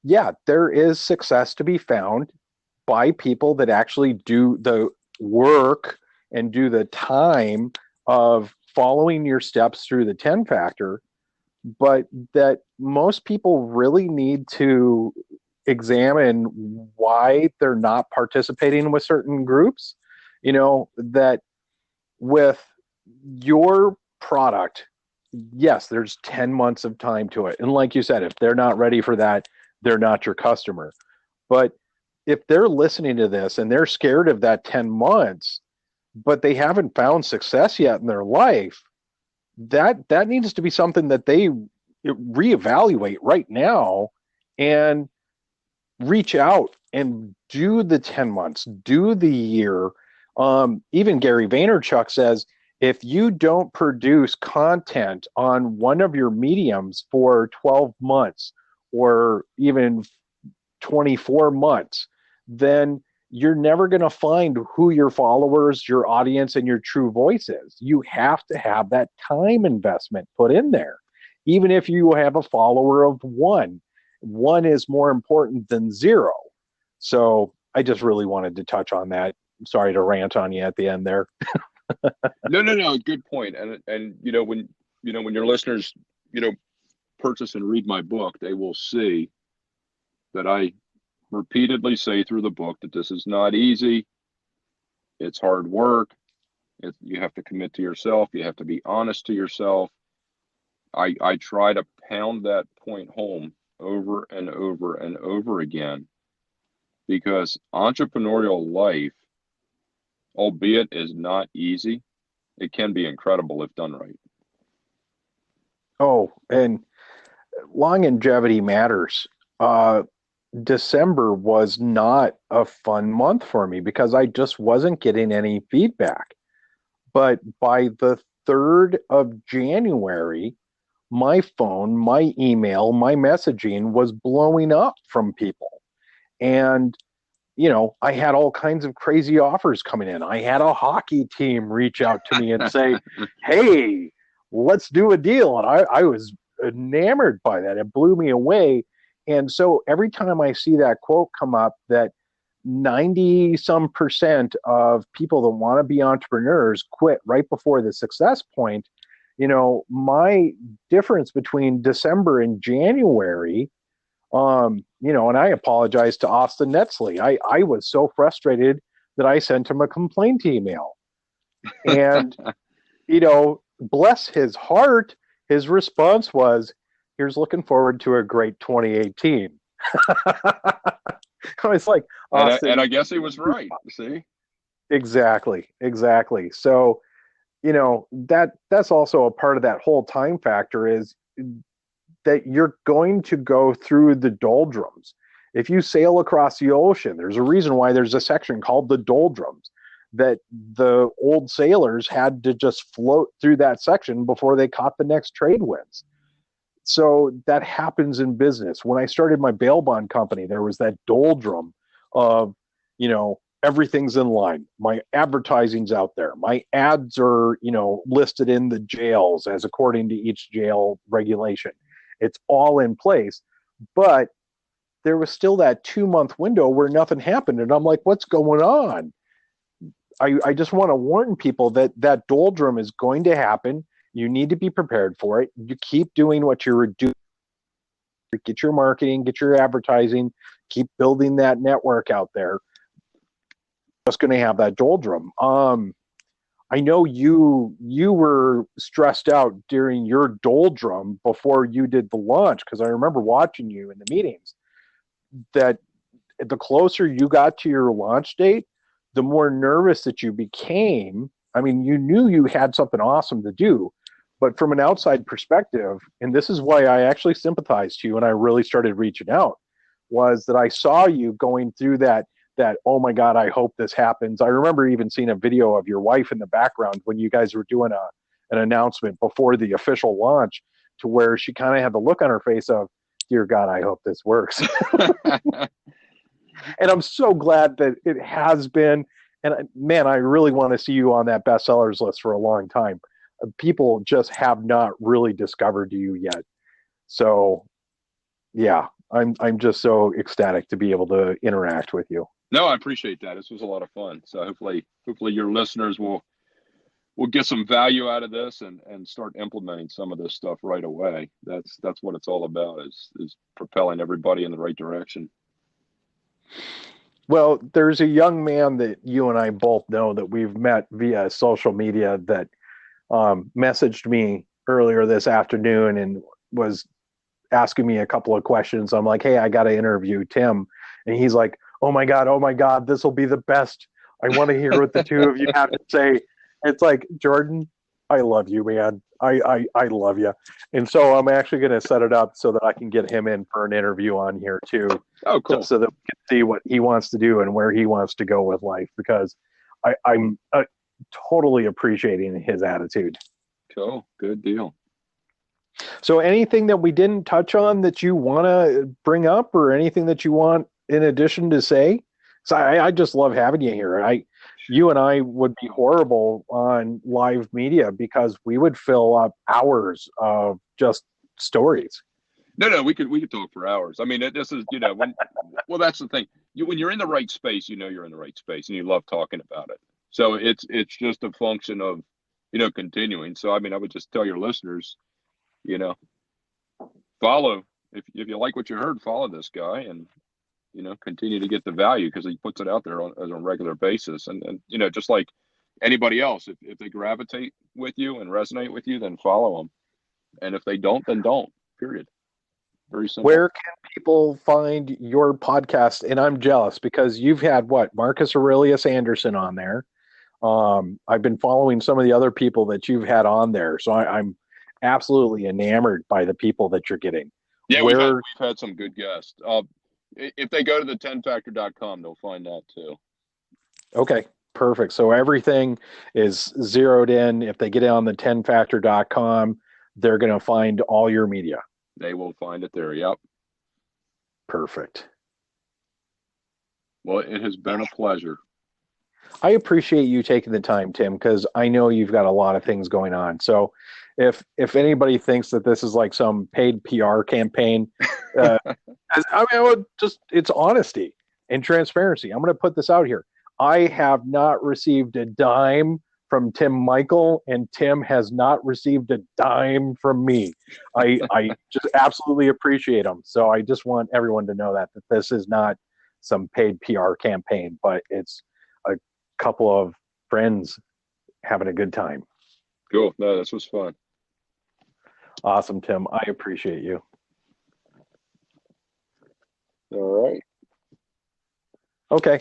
S1: yeah, there is success to be found by people that actually do the work and do the time of following your steps through the 10 factor, but that most people really need to examine why they're not participating with certain groups. That with your product, yes, there's 10 months of time to it. And like you said, if they're not ready for that, they're not your customer. But if they're listening to this and they're scared of that 10 months, but they haven't found success yet in their life, that needs to be something that they reevaluate right now and reach out and do the 10 months, do the year. Even Gary Vaynerchuk says, if you don't produce content on one of your mediums for 12 months or even 24 months, then you're never going to find who your followers, your audience, and your true voice is. You have to have that time investment put in there. Even if you have a follower of one is more important than zero. So I just really wanted to touch on that. Sorry to rant on you at the end there.
S2: No, good point. And when your listeners purchase and read my book, they will see that I repeatedly say through the book that this is not easy. It's hard work. You have to commit to yourself. You have to be honest to yourself. I try to pound that point home over and over and over again, because entrepreneurial life, albeit is not easy, it can be incredible if done right.
S1: Oh, and longevity matters. December was not a fun month for me because I just wasn't getting any feedback. But by the 3rd of January, my phone, my email, my messaging was blowing up from people. And, I had all kinds of crazy offers coming in. I had a hockey team reach out to me and say, hey, let's do a deal. And I was enamored by that. It blew me away. And so every time I see that quote come up that 90 some percent of people that want to be entrepreneurs quit right before the success point, my difference between December and January, and I apologize to Austin Netzley. I was so frustrated that I sent him a complaint email. And, bless his heart, his response was, here's looking forward to a great 2018. I was like,
S2: And
S1: Austin,
S2: I guess he was right. See?
S1: exactly, exactly. So, that's also a part of that whole time factor is that you're going to go through the doldrums. If you sail across the ocean, there's a reason why there's a section called the doldrums, that the old sailors had to just float through that section before they caught the next trade winds. So that happens in business. When I started my bail bond company, there was that doldrum of, everything's in line. My advertising's out there. My ads are, listed in the jails as according to each jail regulation. It's all in place. But there was still that 2 month window where nothing happened. And I'm like, what's going on? I just want to warn people that that doldrum is going to happen. You need to be prepared for it. You keep doing what you're doing. Get your marketing, get your advertising, keep building that network out there. Just going to have that doldrum. I know you were stressed out during your doldrum before you did the launch because I remember watching you in the meetings. That the closer you got to your launch date, the more nervous that you became. I mean, you knew you had something awesome to do, but from an outside perspective, and this is why I actually sympathized to you and I really started reaching out, was that I saw you going through that oh my god, I hope this happens. I remember even seeing a video of your wife in the background when you guys were doing an announcement before the official launch, to where she kind of had the look on her face of, dear god, I hope this works. And I'm so glad that it has been. And man, I really want to see you on that bestsellers list for a long time. People just have not really discovered you yet. So yeah, I'm just so ecstatic to be able to interact with you.
S2: No, I appreciate that. This was a lot of fun. So hopefully your listeners will get some value out of this and start implementing some of this stuff right away. That's what it's all about, is propelling everybody in the right direction.
S1: Well, there's a young man that you and I both know that we've met via social media that messaged me earlier this afternoon and was asking me a couple of questions. I'm like, hey, I got to interview Tim. And he's like, oh my God, this will be the best. I want to hear what the two of you have to say. It's like, Jordan, I love you, man. I love you. And so I'm actually going to set it up so that I can get him in for an interview on here too,
S2: Oh,
S1: just
S2: cool.
S1: so that we can see what he wants to do and where he wants to go with life, because I'm totally appreciating his attitude.
S2: Cool. Good deal.
S1: So anything that we didn't touch on that you want to bring up, or anything that you want in addition to say? So I just love having you here. You and I would be horrible on live media because we would fill up hours of just stories.
S2: No, we could talk for hours. I mean, this is well, that's the thing. When you're in the right space, you're in the right space, and you love talking about it. So it's just a function of continuing. So I mean, I would just tell your listeners, you know, follow if you like what you heard, follow this guy, and continue to get the value because he puts it out there on a regular basis. And just like anybody else, if they gravitate with you and resonate with you, then follow them. And if they don't, then don't. Period. Very simple.
S1: Where can people find your podcast? And I'm jealous because you've had what, Marcus Aurelius Anderson on there. I've been following some of the other people that you've had on there, so I'm absolutely enamored by the people that you're getting.
S2: Yeah,
S1: Where
S2: we've had some good guests. If they go to the 10factor.com, they'll find that too.
S1: Okay, perfect. So everything is zeroed in. If they get on the 10factor.com, they're going to find all your media.
S2: They will find it there. Yep.
S1: Perfect.
S2: Well, it has been a pleasure.
S1: I appreciate you taking the time, Tim, because I know you've got a lot of things going on. So if anybody thinks that this is like some paid PR campaign, I would just, it's honesty and transparency. I'm going to put this out here. I have not received a dime from Tim Meuchel, and Tim has not received a dime from me. I just absolutely appreciate him. So I just want everyone to know that this is not some paid PR campaign, but it's a couple of friends having a good time.
S2: Cool. No, this was fun.
S1: Awesome, Tim. I appreciate you.
S2: All right.
S1: Okay.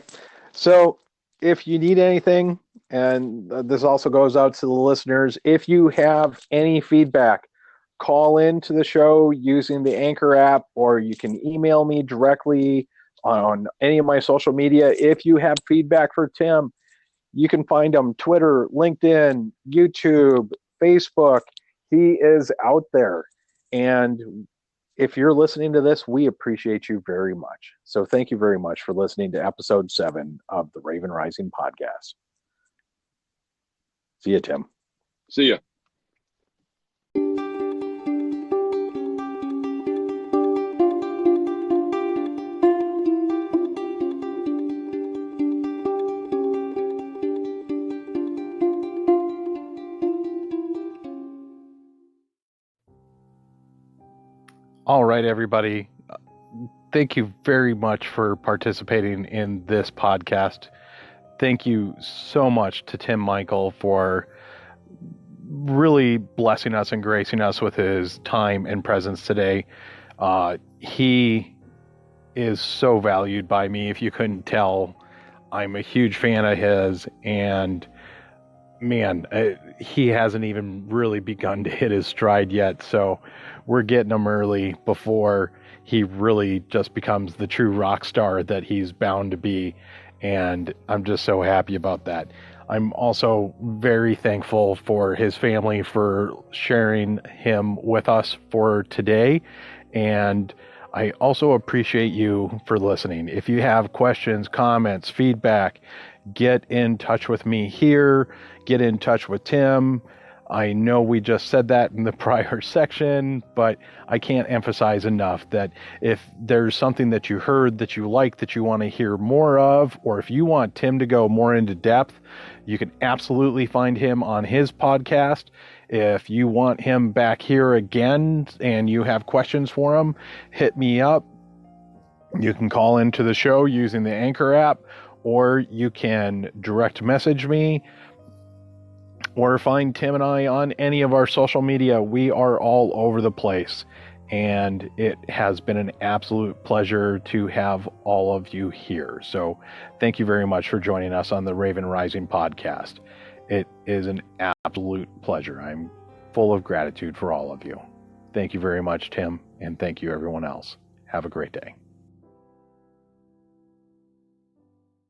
S1: So if you need anything, and this also goes out to the listeners, if you have any feedback, call into the show using the Anchor app, or you can email me directly on any of my social media. If you have feedback for Tim, you can find him Twitter, LinkedIn, YouTube, Facebook. He is out there. And if you're listening to this, we appreciate you very much. So thank you very much for listening to episode 7 of the Raven Rising podcast. See you, Tim.
S2: See ya.
S1: All right, everybody. Thank you very much for participating in this podcast. Thank you so much to Tim Meuchel for really blessing us and gracing us with his time and presence today. He is so valued by me. If you couldn't tell, I'm a huge fan of his, and man, he hasn't even really begun to hit his stride yet. So we're getting him early before he really just becomes the true rock star that he's bound to be. And I'm just so happy about that. I'm also very thankful for his family for sharing him with us for today. And I also appreciate you for listening. If you have questions, comments, feedback, get in touch with me here. Get in touch with Tim. I know we just said that in the prior section, but I can't emphasize enough that if there's something that you heard that you like, that you want to hear more of, or if you want Tim to go more into depth, you can absolutely find him on his podcast. If you want him back here again and you have questions for him, hit me up. You can call into the show using the Anchor app, or you can direct message me, or find Tim and I on any of our social media. We are all over the place, and it has been an absolute pleasure to have all of you here. So thank you very much for joining us on the Raven Rising podcast. It is an absolute pleasure. I'm full of gratitude for all of you. Thank you very much, Tim, and thank you everyone else. Have a great day.